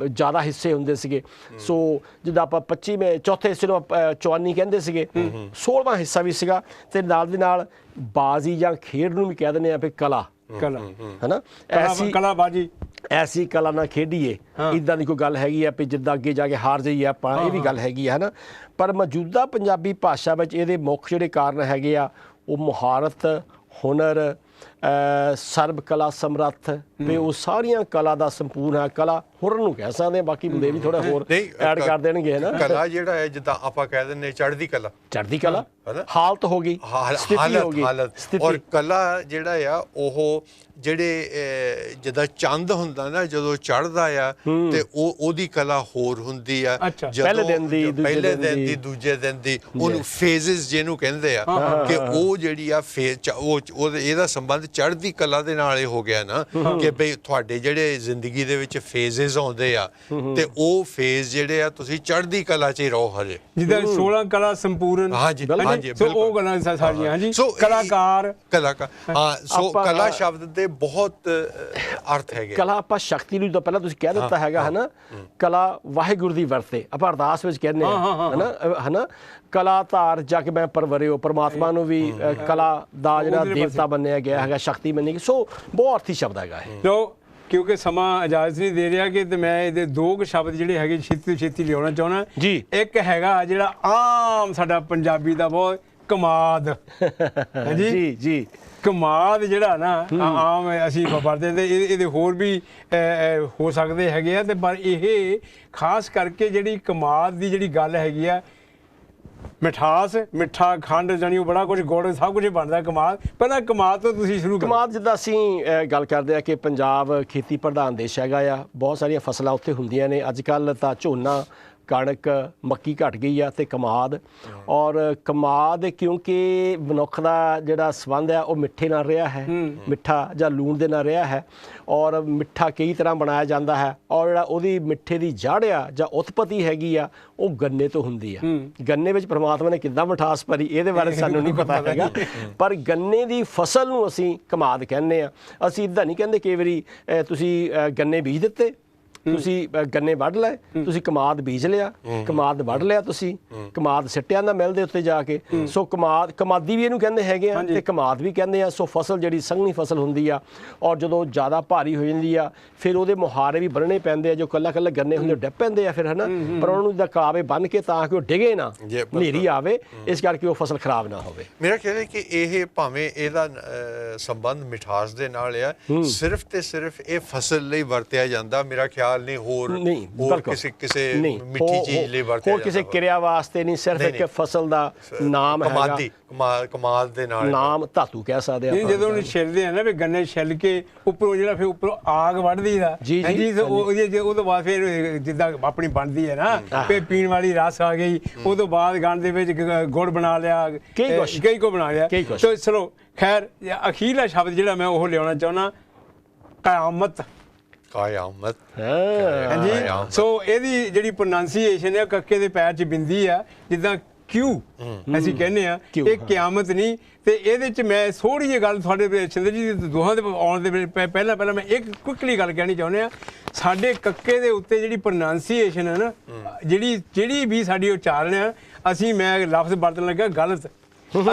ਜ਼ਿਆਦਾ ਹਿੱਸੇ ਹੁੰਦੇ ਸੀਗੇ। ਸੋ ਜਿੱਦਾਂ ਆਪਾਂ 25ਵੇਂ ਚੌਥੇ ਹਿੱਸੇ ਨੂੰ ਚੌਨੀ ਕਹਿੰਦੇ ਸੀਗੇ, 16ਵਾਂ ਹਿੱਸਾ ਵੀ ਸੀਗਾ। ਤੇ ਨਾਲ ਦੀ ਨਾਲ ਬਾਜ਼ੀ ਜਾਂ ਖੇਡ ਨੂੰ ਵੀ ਕਹਿ ਦਿੰਦੇ ਆ ਵੀ ਕਲਾ ਹੈ ਨਾ, ਐਸੀ ਕਲਾ ਨਾਲ ਖੇਡੀਏ, ਇੱਦਾਂ ਦੀ ਕੋਈ ਗੱਲ ਹੈਗੀ ਆ ਵੀ ਜਿੱਦਾਂ ਅੱਗੇ ਜਾ ਕੇ ਹਾਰ ਜਾਈਏ ਆਪਾਂ, ਇਹ ਵੀ ਗੱਲ ਹੈਗੀ ਆ, ਹੈ ਨਾ। ਪਰ ਮੌਜੂਦਾ ਪੰਜਾਬੀ ਭਾਸ਼ਾ ਵਿੱਚ ਇਹਦੇ ਮੁੱਖ ਜਿਹੜੇ ਕਾਰਨ ਹੈਗੇ ਆ ਉਹ ਮੁਹਾਰਤ, ਹੁਨਰ, ਸਰਬ ਕਲਾ ਸਮਰੱਥ, ਵੀ ਉਹ ਸਾਰੀਆਂ ਕਲਾ ਦਾ ਸੰਪੂਰਨ ਹੈ। ਕਲਾ ਹੁਨਰ ਨੂੰ ਕਹਿ ਸਕਦੇ ਹਾਂ, ਬਾਕੀ ਬੰਦੇ ਵੀ ਥੋੜਾ ਹੋਰ ਐਡ ਕਰ ਦੇਣਗੇ, ਹੈ ਨਾ। ਕਲਾ ਜਿਹੜਾ ਹੈ ਜਿੱਦਾਂ ਆਪਾਂ ਕਹਿ ਦਿੰਦੇ ਚੜ੍ਹਦੀ ਕਲਾ ਹਾਲਤ ਹੋ ਗਈ, ਸਥਿਤੀ ਹੋ ਗਈ। ਔਰ ਕਲਾ ਜਿਹੜਾ ਆ ਉਹ ਜਿਹੜੇ ਜਿੱਦਾਂ ਚੰਦ ਹੁੰਦਾ ਨਾ, ਜਦੋਂ ਚੜ੍ਹਦਾ ਆ ਤੇ ਉਹਦੀ ਕਲਾ ਹੋਰ ਹੁੰਦੀ ਆ। ਪਹਿਲੇ ਦਿਨ ਦੀ, ਦੂਜੇ ਦਿਨ ਦੀ, ਉਹਨੂੰ ਫੇਜ਼ਸ ਜਿਹਨੂੰ ਕਹਿੰਦੇ ਆ, ਕਿ ਉਹ ਜਿਹੜੀ ਆ ਇਹਦਾ ਸੰਬੰਧ ਚੜ੍ਹਦੀ ਕਲਾ ਦੇ ਨਾਲ ਇਹ ਹੋ ਗਿਆ ਨਾ ਕਿ ਬਈ ਤੁਹਾਡੇ ਜਿਹੜੇ ਜ਼ਿੰਦਗੀ ਦੇ ਵਿੱਚ ਫੇਜ਼ਸ ਆਉਂਦੇ ਆ ਤੇ ਉਹ ਫੇਜ਼ ਜਿਹੜੇ ਆ ਤੁਸੀਂ ਚੜ੍ਹਦੀ ਕਲਾ 'ਚ ਹੀ ਰਹੋ ਹਜੇ ਜਿੱਦਾਂ 16 ਕਲਾ ਸੰਪੂਰਨ ਹਾਂਜੀ ਹਾਂਜੀ ਸੋ ਉਹ ਗੱਲਾਂ ਸਾਰੀਆਂ ਹਾਂਜੀ ਕਲਾਕਾਰ ਹਾਂ ਸੋ ਕਲਾ ਸ਼ਬਦ ਦੇ ਬਹੁਤ ਅਰਥ ਹੈਗੇ ਕਲਾ ਆਪਾਂ ਸ਼ਕਤੀ ਨੂੰ ਤਾਂ ਪਹਿਲਾਂ ਤੁਸੀਂ ਕਹਿ ਦਿੱਤਾ ਹੈਗਾ ਹੈ ਨਾ ਕਲਾ ਵਾਹਿਗੁਰੂ ਦੀ ਵਰਤੇ ਆਪਾਂ ਅਰਦਾਸ ਵਿੱਚ ਕਹਿੰਦੇ ਹਾਂ ਹੈ ਨਾ ਕਲਾ ਧਾਰ ਜਾ ਕੇ ਮੈਂ ਪਰਵਰਿਓ ਪਰਮਾਤਮਾ ਨੂੰ ਵੀ ਕਲਾ ਦਾ ਜਿਹੜਾ ਦੇਵਤਾ ਮੰਨਿਆ ਗਿਆ ਹੈਗਾ ਸ਼ਕਤੀ ਮੰਨੀ ਗਈ ਸੋ ਬਹੁਤ ਅਰਥੀ ਸ਼ਬਦ ਹੈਗਾ ਇਹ ਲੋ ਕਿਉਂਕਿ ਸਮਾਂ ਇਜਾਜ਼ਤ ਨਹੀਂ ਦੇ ਰਿਹਾ ਕਿ ਤੇ ਮੈਂ ਇਹਦੇ ਦੋ ਕੁ ਸ਼ਬਦ ਜਿਹੜੇ ਹੈਗੇ ਛੇਤੀ ਤੋਂ ਛੇਤੀ ਲਿਆਉਣਾ ਚਾਹੁੰਦਾ ਜੀ ਇੱਕ ਹੈਗਾ ਜਿਹੜਾ ਆਮ ਸਾਡਾ ਪੰਜਾਬੀ ਦਾ ਬਹੁਤ ਕਮਾਦ ਹਾਂਜੀ ਜੀ ਜੀ ਕਮਾਦ ਜਿਹੜਾ ਨਾ ਆਮ ਅਸੀਂ ਵਰਤਦੇ ਤੇ ਇਹਦੇ ਹੋਰ ਵੀ ਹੋ ਸਕਦੇ ਹੈਗੇ ਆ ਤੇ ਪਰ ਇਹ ਖਾਸ ਕਰਕੇ ਜਿਹੜੀ ਕਮਾਦ ਦੀ ਜਿਹੜੀ ਗੱਲ ਹੈਗੀ ਆ ਮਿਠਾਸ ਮਿੱਠਾ ਖੰਡ ਜਾਣੀ ਉਹ ਬੜਾ ਕੁਝ ਗੁੜ ਸਭ ਕੁਝ ਬਣਦਾ ਕਮਾਦ ਪਹਿਲਾਂ ਕਮਾਦ ਤੋਂ ਤੁਸੀਂ ਸ਼ੁਰੂ ਕਰੋ ਕਮਾਦ ਜਿੱਦਾਂ ਅਸੀਂ ਗੱਲ ਕਰਦੇ ਆ ਕਿ ਪੰਜਾਬ ਖੇਤੀ ਪ੍ਰਧਾਨ ਦੇਸ਼ ਹੈਗਾ ਆ ਬਹੁਤ ਸਾਰੀਆਂ ਫਸਲਾਂ ਉੱਥੇ ਹੁੰਦੀਆਂ ਨੇ ਅੱਜ ਕੱਲ੍ਹ ਤਾਂ ਝੋਨਾ ਕਣਕ ਮੱਕੀ ਘਟ ਗਈ ਆ ਤੇ ਕਮਾਦ ਔਰ ਕਮਾਦ ਕਿਉਂਕਿ ਮਨੁੱਖ ਦਾ ਜਿਹੜਾ ਸੰਬੰਧ ਆ ਉਹ ਮਿੱਠੇ ਨਾਲ ਰਿਹਾ ਹੈ ਮਿੱਠਾ ਜਾਂ ਲੂਣ ਦੇ ਨਾਲ ਰਿਹਾ ਹੈ ਔਰ ਮਿੱਠਾ ਕਈ ਤਰ੍ਹਾਂ ਬਣਾਇਆ ਜਾਂਦਾ ਹੈ ਔਰ ਜਿਹੜਾ ਉਹਦੀ ਮਿੱਠੇ ਦੀ ਜੜ ਆ ਜਾਂ ਉਤਪਤੀ ਹੈਗੀ ਆ ਉਹ ਗੰਨੇ ਤੋਂ ਹੁੰਦੀ ਆ ਗੰਨੇ ਵਿੱਚ ਪ੍ਰਮਾਤਮਾ ਨੇ ਕਿੱਦਾਂ ਮਿਠਾਸ ਭਰੀ ਇਹਦੇ ਬਾਰੇ ਸਾਨੂੰ ਨਹੀਂ ਪਤਾ ਹੈਗਾ ਪਰ ਗੰਨੇ ਦੀ ਫਸਲ ਨੂੰ ਅਸੀਂ ਕਮਾਦ ਕਹਿੰਦੇ ਆ ਅਸੀਂ ਇੱਦਾਂ ਨਹੀਂ ਕਹਿੰਦੇ ਕਈ ਵਾਰੀ ਤੁਸੀਂ ਗੰਨੇ ਬੀਜ ਦਿੱਤੇ ਤੁਸੀਂ ਗੰਨੇ ਵੱਢ ਲਏ ਤੁਸੀਂ ਕਮਾਦ ਬੀਜ ਲਿਆ ਕਮਾਦ ਵੱਢ ਲਿਆ ਤੁਸੀਂ ਕਮਾਦ ਸਿੱਟਿਆ ਨਾ ਮਿਲ ਦੇ ਉੱਤੇ ਜਾ ਕੇ ਸੋ ਕਮਾਦੀ ਵੀ ਇਹਨੂੰ ਕਹਿੰਦੇ ਹੈਗੇ ਆ ਤੇ ਕਮਾਦ ਵੀ ਕਹਿੰਦੇ ਆ ਸੋ ਫਸਲ ਜਿਹੜੀ ਸੰਘਣੀ ਫਸਲ ਹੁੰਦੀ ਆ ਔਰ ਜਦੋਂ ਜ਼ਿਆਦਾ ਭਾਰੀ ਹੋ ਜਾਂਦੀ ਆ ਫਿਰ ਉਹਦੇ ਮੁਹਾਰੇ ਵੀ ਬੰਨਣੇ ਪੈਂਦੇ ਆ ਜੋ ਕੱਲਾ ਗੰਨੇ ਹੁੰਦੇ ਡਿੱਗ ਪੈਂਦੇ ਆ ਫਿਰ ਹਨਾ ਪਰ ਉਹਨਾਂ ਨੂੰ ਦਕਾਵੇ ਬੰਨ ਕੇ ਤਾਂ ਕਿ ਉਹ ਡਿੱਗੇ ਨਾ ਹਨੇਰੀ ਆਵੇ ਇਸ ਕਰਕੇ ਉਹ ਫਸਲ ਖਰਾਬ ਨਾ ਹੋਵੇ ਮੇਰਾ ਖਿਆਲ ਹੈ ਕਿ ਇਹ ਭਾਵੇਂ ਇਹਦਾ ਸੰਬੰਧ ਮਿਠਾਸ ਦੇ ਨਾਲ ਆ ਸਿਰਫ ਤੇ ਸਿਰਫ ਇਹ ਫਸਲ ਲਈ ਵਰਤਿਆ ਜਾਂਦਾ ਮੇਰਾ ਖਿਆਲ ਨਹੀਂ ਹੋਰ ਕਿਸੇ ਮਿੱਠੀ ਚੀਜ਼ ਲਈ ਵਰਤਿਆ ਹੋਰ ਕਿਸੇ ਕਿਰਿਆ ਵਾਸਤੇ ਨਹੀਂ ਸਿਰਫ ਇੱਕ ਫਸਲ ਦਾ ਨਾਮ ਹੈਗਾ ਕਮਾਦ ਦੇ ਨਾਲ ਨਾਮ ਧਾਤੂ ਕਹਿ ਸਕਦੇ ਆਪਾਂ ਜਦੋਂ ਉਹਨੂੰ ਛਿੱਲਦੇ ਆ ਨਾ ਵੀ ਗੰਨੇ ਛਿੱਲ ਕੇ ਉੱਪਰੋਂ ਜਿਹੜਾ ਫਿਰ ਉੱਪਰੋਂ ਆਗ ਵੱਢਦੀ ਦਾ ਹਾਂਜੀ ਉਹ ਤੋਂ ਬਾਅਦ ਫਿਰ ਜਿੱਦਾਂ ਆਪਣੀ ਬਣਦੀ ਹੈ ਨਾ ਫਿਰ ਪੀਣ ਵਾਲੀ ਰਸ ਆ ਗਈ ਉਹ ਤੋਂ ਬਾਅਦ ਗੰਨ ਦੇ ਵਿੱਚ ਗੁੜ ਬਣਾ ਲਿਆ ਕਈ ਕੋ ਬਣਾ ਲਿਆ ਸੋ ਚਲੋ ਖੈਰ ਅਖੀਰਲਾ ਸ਼ਬਦ ਜਿਹੜਾ ਮੈਂ ਉਹ ਲਿਆਉਣਾ ਚਾਹੁੰਦਾ ਕਿਆਮਤ ਕਿਆਮਤ ਹਾਂਜੀ ਸੋ ਇਹਦੀ ਜਿਹੜੀ ਪ੍ਰੋਨਾਂਸੀਏਸ਼ਨ ਹੈ ਕੱਕੇ ਦੇ ਪੈਰ 'ਚ ਬਿੰਦੀ ਆ ਜਿੱਦਾਂ ਕਿਉ ਅਸੀਂ ਕਹਿੰਦੇ ਆ ਇਹ ਕਿਆਮਤ ਨਹੀਂ ਤੇ ਇਹਦੇ 'ਚ ਮੈਂ ਥੋੜੀ ਜਿਹੀ ਗੱਲ ਤੁਹਾਡੇ ਸਿੰਦਰ ਜੀ ਦੋਹਾਂ ਦੇ ਆਉਣ ਦੇ ਪਹਿਲਾਂ ਮੈਂ ਇੱਕ ਕੁਇਕਲੀ ਗੱਲ ਕਹਿਣੀ ਚਾਹੁੰਦੇ ਆ ਸਾਡੇ ਕੱਕੇ ਦੇ ਉੱਤੇ ਜਿਹੜੀ ਪ੍ਰੋਨਾਂਸੀਏਸ਼ਨ ਹੈ ਨਾ ਜਿਹੜੀ ਵੀ ਸਾਡੀ ਉਚਾਰਨ ਆ ਅਸੀਂ ਮੈਂ ਲਫ਼ਜ਼ ਵਰਤਣ ਲੱਗਾ ਗਲਤ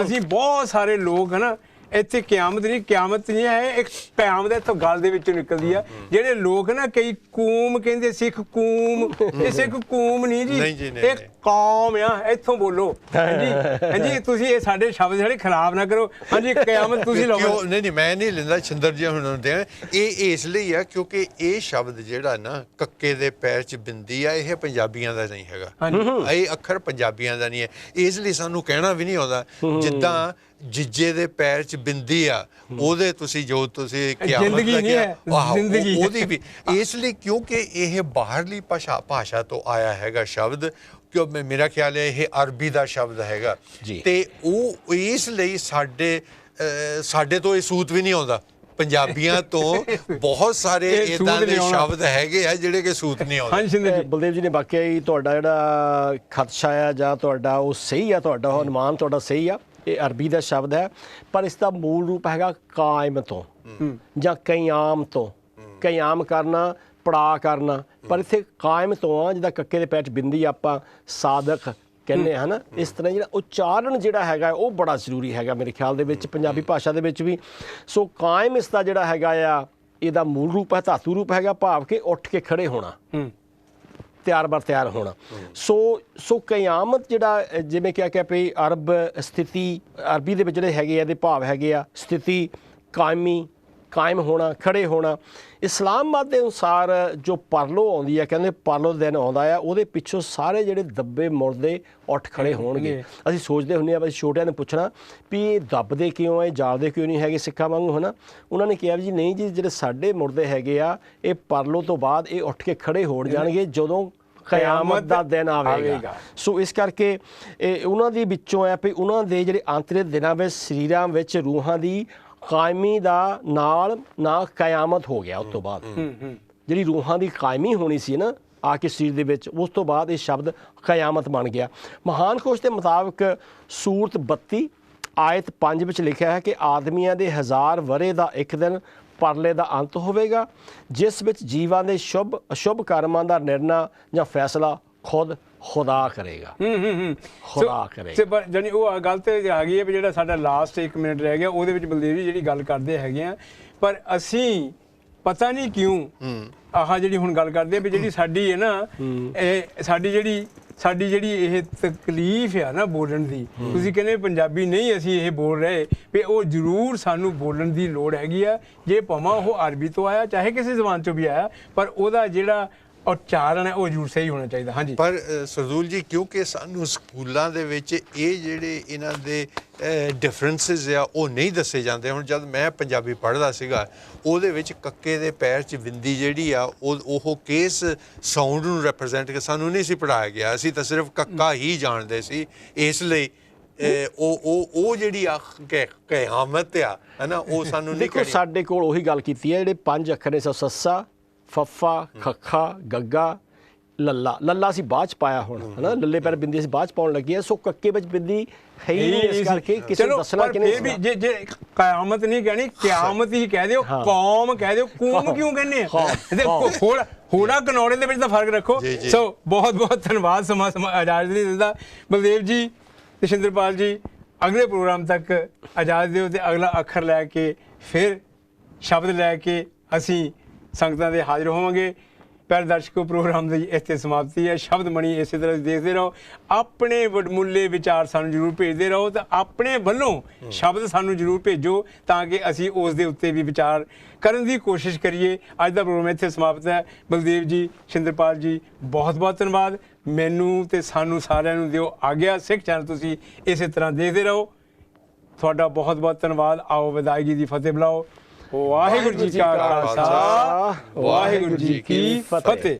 ਅਸੀਂ ਬਹੁਤ ਸਾਰੇ ਲੋਕ ਹੈ ਇੱਥੇ ਕਿਆਮਤ ਨਹੀਂ ਹੈ ਇੱਕ ਪਿਆਮਤ ਇੱਥੋਂ ਗੱਲ ਦੇ ਵਿੱਚੋਂ ਨਿਕਲਦੀ ਆ ਜਿਹੜੇ ਲੋਕ ਨਾ ਕਈ ਕੂਮ ਕਹਿੰਦੇ ਸਿੱਖ ਕੂਮ ਇਹ ਸਿੱਖ ਕੂਮ ਨਹੀਂ ਜੀ ਇਹ ਕੌਮ ਆ ਇੱਥੋਂ ਬੋਲੋ ਹਾਂਜੀ ਤੁਸੀਂ ਇਹ ਸਾਡੇ ਸ਼ਬਦ ਜਿਹੜੇ ਖਰਾਬ ਨਾ ਕਰੋ ਹਾਂਜੀ ਕਿਆਮਤ ਤੁਸੀਂ ਲਓ ਨਹੀਂ ਮੈਂ ਨਹੀਂ ਲੈਂਦਾ ਛਿੰਦਰ ਜੀ ਹੁਣ ਹੁੰਦੇ ਆ ਇਹ ਇਸ ਲਈ ਆ ਕਿਉਂਕਿ ਇਹ ਸ਼ਬਦ ਜਿਹੜਾ ਨਾ ਕੱਕੇ ਦੇ ਪੈਰ 'ਚ ਬਿੰਦੀ ਆ ਇਹ ਪੰਜਾਬੀਆਂ ਦਾ ਨਹੀਂ ਹੈਗਾ ਇਹ ਅੱਖਰ ਪੰਜਾਬੀਆਂ ਦਾ ਨਹੀਂ ਹੈ ਇਸ ਲਈ ਸਾਨੂੰ ਕਹਿਣਾ ਵੀ ਨਹੀਂ ਆਉਂਦਾ ਜਿੱਦਾਂ ਜਿੱਜੇ ਦੇ ਪੈਰ 'ਚ ਬਿੰਦੀ ਆ ਉਹਦੇ ਤੁਸੀਂ ਕਿਆਮਤ ਜ਼ਿੰਦਗੀ ਉਹਦੀ ਵੀ ਇਸ ਲਈ ਕਿਉਂਕਿ ਇਹ ਬਾਹਰਲੀ ਭਾਸ਼ਾ ਤੋਂ ਆਇਆ ਹੈਗਾ ਸ਼ਬਦ ਕਿਉਂ ਮੇਰਾ ਖਿਆਲ ਹੈ ਇਹ ਅਰਬੀ ਦਾ ਸ਼ਬਦ ਹੈਗਾ ਤੇ ਉਹ ਇਸ ਲਈ ਸਾਡੇ ਤੋਂ ਇਹ ਸੂਤ ਵੀ ਨਹੀਂ ਆਉਂਦਾ ਪੰਜਾਬੀਆਂ ਤੋਂ ਬਹੁਤ ਸਾਰੇ ਇਦਾਂ ਦੇ ਸ਼ਬਦ ਹੈਗੇ ਆ ਜਿਹੜੇ ਕਿ ਸੂਤ ਨਹੀਂ ਆਉਂਦੇ ਬਲਦੇਵ ਜੀ ਨੇ ਵਾਕਿਆ ਹੀ ਤੁਹਾਡਾ ਜਿਹੜਾ ਖਦਸ਼ਾ ਆ ਜਾਂ ਤੁਹਾਡਾ ਉਹ ਸਹੀ ਆ ਤੁਹਾਡਾ ਅਨੁਮਾਨ ਤੁਹਾਡਾ ਸਹੀ ਆ ਇਹ ਅਰਬੀ ਦਾ ਸ਼ਬਦ ਹੈ ਪਰ ਇਸ ਦਾ ਮੂਲ ਰੂਪ ਹੈਗਾ ਕਾਇਮ ਤੋਂ ਜਾਂ ਕਿਆਮ ਤੋਂ ਕਿਆਮ ਕਰਨਾ ਪੜਾ ਕਰਨਾ ਪਰ ਇੱਥੇ ਕਾਇਮ ਤੋਂ ਆ ਜਿੱਦਾਂ ਕੱਕੇ ਦੇ ਪੈਰ 'ਚ ਬਿੰਦੀ ਆਪਾਂ ਸਾਦਕ ਕਹਿੰਦੇ ਹਨ ਇਸ ਤਰ੍ਹਾਂ ਜਿਹੜਾ ਉਚਾਰਨ ਜਿਹੜਾ ਹੈਗਾ ਉਹ ਬੜਾ ਜ਼ਰੂਰੀ ਹੈਗਾ ਮੇਰੇ ਖਿਆਲ ਦੇ ਵਿੱਚ ਪੰਜਾਬੀ ਭਾਸ਼ਾ ਦੇ ਵਿੱਚ ਵੀ ਸੋ ਕਾਇਮ ਇਸ ਦਾ ਜਿਹੜਾ ਹੈਗਾ ਆ ਇਹਦਾ ਮੂਲ ਰੂਪ ਹੈ ਧਾਤੂ ਰੂਪ ਹੈਗਾ ਭਾਵ ਕਿ ਉੱਠ ਕੇ ਖੜੇ ਹੋਣਾ ਤਿਆਰ ਹੋਣਾ ਸੋ ਕਿਆਮਤ ਜਿਹੜਾ ਜਿਵੇਂ ਕਿਹਾ ਵੀ ਅਰਬੀ ਦੇ ਵਿੱਚ ਜਿਹੜੇ ਹੈਗੇ ਇਹਦੇ ਭਾਵ ਹੈਗੇ ਆ ਸਥਿਤੀ ਕਾਇਮ ਹੋਣਾ ਖੜੇ ਹੋਣਾ ਇਸਲਾਮਾਬਾਦ ਦੇ ਅਨੁਸਾਰ ਜੋ ਪਰਲੋ ਆਉਂਦੀ ਹੈ ਕਹਿੰਦੇ ਪਰਲੋ ਦਿਨ ਆਉਂਦਾ ਆ ਉਹਦੇ ਪਿੱਛੋਂ ਸਾਰੇ ਜਿਹੜੇ ਦੱਬੇ ਮੁਰਦੇ ਉੱਠ ਖੜੇ ਹੋਣਗੇ ਅਸੀਂ ਸੋਚਦੇ ਹੁੰਦੇ ਆ ਅਸੀਂ ਛੋਟਿਆਂ ਨੂੰ ਪੁੱਛਣਾ ਵੀ ਇਹ ਦੱਬਦੇ ਕਿਉਂ ਹੈ ਜਾਲਦੇ ਕਿਉਂ ਨਹੀਂ ਹੈਗੇ ਸਿੱਖਾਂ ਵਾਂਗੂ ਹੈ ਨਾ ਉਹਨਾਂ ਨੇ ਕਿਹਾ ਵੀ ਜੀ ਨਹੀਂ ਜੀ ਜਿਹੜੇ ਸਾਡੇ ਮੁਰਦੇ ਹੈਗੇ ਆ ਇਹ ਪਰਲੋ ਤੋਂ ਬਾਅਦ ਇਹ ਉੱਠ ਕੇ ਖੜੇ ਹੋ ਜਾਣਗੇ ਜਦੋਂ ਕਿਆਮਤ ਦਾ ਦਿਨ ਆਵੇਗਾ ਸੋ ਇਸ ਕਰਕੇ ਇਹ ਉਹਨਾਂ ਦੇ ਵਿੱਚੋਂ ਹੈ ਵੀ ਉਹਨਾਂ ਦੇ ਜਿਹੜੇ ਅੰਤਰੇ ਦਿਨਾਂ ਵਿੱਚ ਸਰੀਰਾਂ ਵਿੱਚ ਰੂਹਾਂ ਦੀ ਕਾਇਮੀ ਦਾ ਨਾਲ ਨਾ ਕਿਆਮਤ ਹੋ ਗਿਆ। ਉਸ ਤੋਂ ਬਾਅਦ ਜਿਹੜੀ ਰੂਹਾਂ ਦੀ ਕਾਇਮੀ ਹੋਣੀ ਸੀ ਨਾ ਆ ਕੇ ਸਰੀਰ ਦੇ ਵਿੱਚ, ਉਸ ਤੋਂ ਬਾਅਦ ਇਹ ਸ਼ਬਦ ਕਿਆਮਤ ਬਣ ਗਿਆ। ਮਹਾਨ ਕੋਸ਼ ਦੇ ਮੁਤਾਬਕ ਸੂਰਤ 32 ਆਇਤ 5 ਵਿੱਚ ਲਿਖਿਆ ਹੈ ਕਿ ਆਦਮੀਆਂ ਦੇ 1000 ਵਰ੍ਹੇ ਦਾ ਇੱਕ ਦਿਨ ਪਰਲੇ ਦਾ ਅੰਤ ਹੋਵੇਗਾ, ਜਿਸ ਵਿੱਚ ਜੀਵਾਂ ਦੇ ਸ਼ੁਭ ਅਸ਼ੁਭ ਕਰਮਾਂ ਦਾ ਨਿਰਣਾ ਜਾਂ ਫੈਸਲਾ ਖੁਦ ਖੁਦਾ ਕਰੇਗਾ। ਖੁਦਾ ਕਰੇਗਾ। ਪਰ ਜਾਨੀ ਉਹ ਗੱਲ ਤੇ ਆ ਗਈ ਹੈ ਵੀ ਜਿਹੜਾ ਸਾਡਾ ਲਾਸਟ 1 ਮਿੰਟ ਰਹਿ ਗਿਆ ਉਹਦੇ ਵਿੱਚ ਬਲਦੇਵ ਜੀ ਜਿਹੜੀ ਗੱਲ ਕਰਦੇ ਹੈਗੇ ਆ, ਪਰ ਅਸੀਂ ਪਤਾ ਨਹੀਂ ਕਿਉਂ ਆਹ ਜਿਹੜੀ ਹੁਣ ਗੱਲ ਕਰਦੇ ਆ ਵੀ ਜਿਹੜੀ ਸਾਡੀ ਹੈ ਨਾ ਇਹ ਸਾਡੀ ਜਿਹੜੀ ਇਹ ਤਕਲੀਫ ਆ ਨਾ ਬੋਲਣ ਦੀ, ਤੁਸੀਂ ਕਹਿੰਦੇ ਪੰਜਾਬੀ ਨਹੀਂ ਅਸੀਂ ਇਹ ਬੋਲ ਰਹੇ, ਵੀ ਉਹ ਜ਼ਰੂਰ ਸਾਨੂੰ ਬੋਲਣ ਦੀ ਲੋੜ ਹੈਗੀ ਆ। ਜੇ ਭਾਵੇਂ ਉਹ ਅਰਬੀ ਤੋਂ ਆਇਆ ਚਾਹੇ ਕਿਸੇ ਜ਼ਬਾਨ ਚੋਂ ਵੀ ਆਇਆ, ਪਰ ਉਹਦਾ ਜਿਹੜਾ ਉਚਾਰਨ ਹੈ ਉਹ ਜ਼ਰੂਰ ਸਹੀ ਹੋਣਾ ਚਾਹੀਦਾ। ਹਾਂਜੀ ਪਰ ਸਰਦੂਲ ਜੀ ਕਿਉਂਕਿ ਸਾਨੂੰ ਸਕੂਲਾਂ ਦੇ ਵਿੱਚ ਇਹ ਜਿਹੜੇ ਇਹਨਾਂ ਦੇ ਡਿਫਰੈਂਸਿਸ ਆ ਉਹ ਨਹੀਂ ਦੱਸੇ ਜਾਂਦੇ। ਹੁਣ ਜਦ ਮੈਂ ਪੰਜਾਬੀ ਪੜ੍ਹਦਾ ਸੀਗਾ ਉਹਦੇ ਵਿੱਚ ਕੱਕੇ ਦੇ ਪੈਰ 'ਚ ਬਿੰਦੀ ਜਿਹੜੀ ਆ ਉਹ ਕਿਸ ਸਾਊਂਡ ਨੂੰ ਰਿਪਰੈਜ਼ੈਂਟ ਕੇ ਸਾਨੂੰ ਨਹੀਂ ਸੀ ਪੜ੍ਹਾਇਆ ਗਿਆ। ਅਸੀਂ ਤਾਂ ਸਿਰਫ ਕੱਕਾ ਹੀ ਜਾਣਦੇ ਸੀ। ਇਸ ਲਈ ਉਹ ਜਿਹੜੀ ਆ ਕਿਆਮਤ ਆ ਹੈ ਨਾ ਉਹ ਸਾਨੂੰ ਨਹੀਂ ਦੇਖੋ ਸਾਡੇ ਕੋਲ ਉਹੀ ਗੱਲ ਕੀਤੀ ਹੈ, ਜਿਹੜੇ 5 ਅੱਖਰ ਨੇ ਸੱਸਾ ਫੱਫਾ ਖੱਖਾ ਗੱਗਾ ਲੱਲਾ। ਲੱਲਾ ਅਸੀਂ ਬਾਅਦ ਚ ਪਾਇਆ ਹੁਣ ਹੈ ਨਾ, ਲੱਲੇ ਪੈਰ ਬਿੰਦੀ ਅਸੀਂ ਬਾਅਦ ਚ ਪਾਉਣ ਲੱਗੇ ਆ। ਸੋ ਕੱਕੇ ਵਿੱਚ ਬਿੰਦੀ ਹੈ ਹੀ ਨਹੀਂ, ਇਸ ਕਰਕੇ ਕਿਸੇ ਨੂੰ ਦੱਸਣਾ ਕਿ ਨਹੀਂ। ਵੀ ਜੇ ਕਿਆਮਤ ਨਹੀਂ ਕਹਿਣੀ, ਕਿਆਮਤ ਹੀ ਕਹਿ ਦਿਓ, ਕੌਮ ਕਹਿ ਦਿਓ, ਕੂਮ ਕਿਉਂ ਕਹਿੰਦੇ ਆ? ਦੇਖੋ ਹੋੜਾ ਕਨੌੜੇ ਦੇ ਵਿੱਚ ਤਾਂ ਫਰਕ ਰੱਖੋ। ਸੋ ਬਹੁਤ ਬਹੁਤ ਧੰਨਵਾਦ। ਸਮਾਂ ਇਜਾਜ਼ਤ ਨਹੀਂ ਦਿੰਦਾ। ਬਲਦੇਵ ਜੀ ਤੇ ਸ਼ਿੰਦਰਪਾਲ ਜੀ ਅਗਲੇ ਪ੍ਰੋਗਰਾਮ ਤੱਕ ਇਜਾਜ਼ਤ ਦਿਓ ਤੇ ਅਗਲਾ ਅੱਖਰ ਲੈ ਕੇ ਫਿਰ ਸ਼ਬਦ ਲੈ ਕੇ ਅਸੀਂ ਸੰਗਤਾਂ ਦੇ ਹਾਜ਼ਰ ਹੋਵਾਂਗੇ। ਪਿਆਰੇ ਦਰਸ਼ਕੋ, ਪ੍ਰੋਗਰਾਮ ਦੀ ਇੱਥੇ ਸਮਾਪਤੀ ਹੈ। ਸ਼ਬਦ ਮਣੀ ਇਸੇ ਤਰ੍ਹਾਂ ਦੇਖਦੇ ਰਹੋ। ਆਪਣੇ ਵਡਮੁੱਲੇ ਵਿਚਾਰ ਸਾਨੂੰ ਜ਼ਰੂਰ ਭੇਜਦੇ ਰਹੋ ਤੇ ਆਪਣੇ ਵੱਲੋਂ ਸ਼ਬਦ ਸਾਨੂੰ ਜ਼ਰੂਰ ਭੇਜੋ ਤਾਂ ਕਿ ਅਸੀਂ ਉਸ ਦੇ ਉੱਤੇ ਵੀ ਵਿਚਾਰ ਕਰਨ ਦੀ ਕੋਸ਼ਿਸ਼ ਕਰੀਏ। ਅੱਜ ਦਾ ਪ੍ਰੋਗਰਾਮ ਇੱਥੇ ਸਮਾਪਤ ਹੈ। ਬਲਦੇਵ ਜੀ, ਸ਼ਿੰਦਰਪਾਲ ਜੀ, ਬਹੁਤ ਬਹੁਤ ਧੰਨਵਾਦ। ਮੈਨੂੰ ਤੇ ਸਾਨੂੰ ਸਾਰਿਆਂ ਨੂੰ ਦਿਓ ਆਗਿਆ। ਸਿੱਖ ਚੈਨਲ ਤੁਸੀਂ ਇਸੇ ਤਰ੍ਹਾਂ ਦੇਖਦੇ ਰਹੋ। ਤੁਹਾਡਾ ਬਹੁਤ ਬਹੁਤ ਧੰਨਵਾਦ। ਆਓ ਵਿਦਾਇਗੀ ਦੀ ਫਤਿਹ ਬੁਲਾਓ। ਵਾਹਿਗੁਰੂ ਜੀ ਕਾ ਖਾਲਸਾ, ਵਾਹਿਗੁਰੂ ਜੀ ਕੀ ਫਤਿਹ।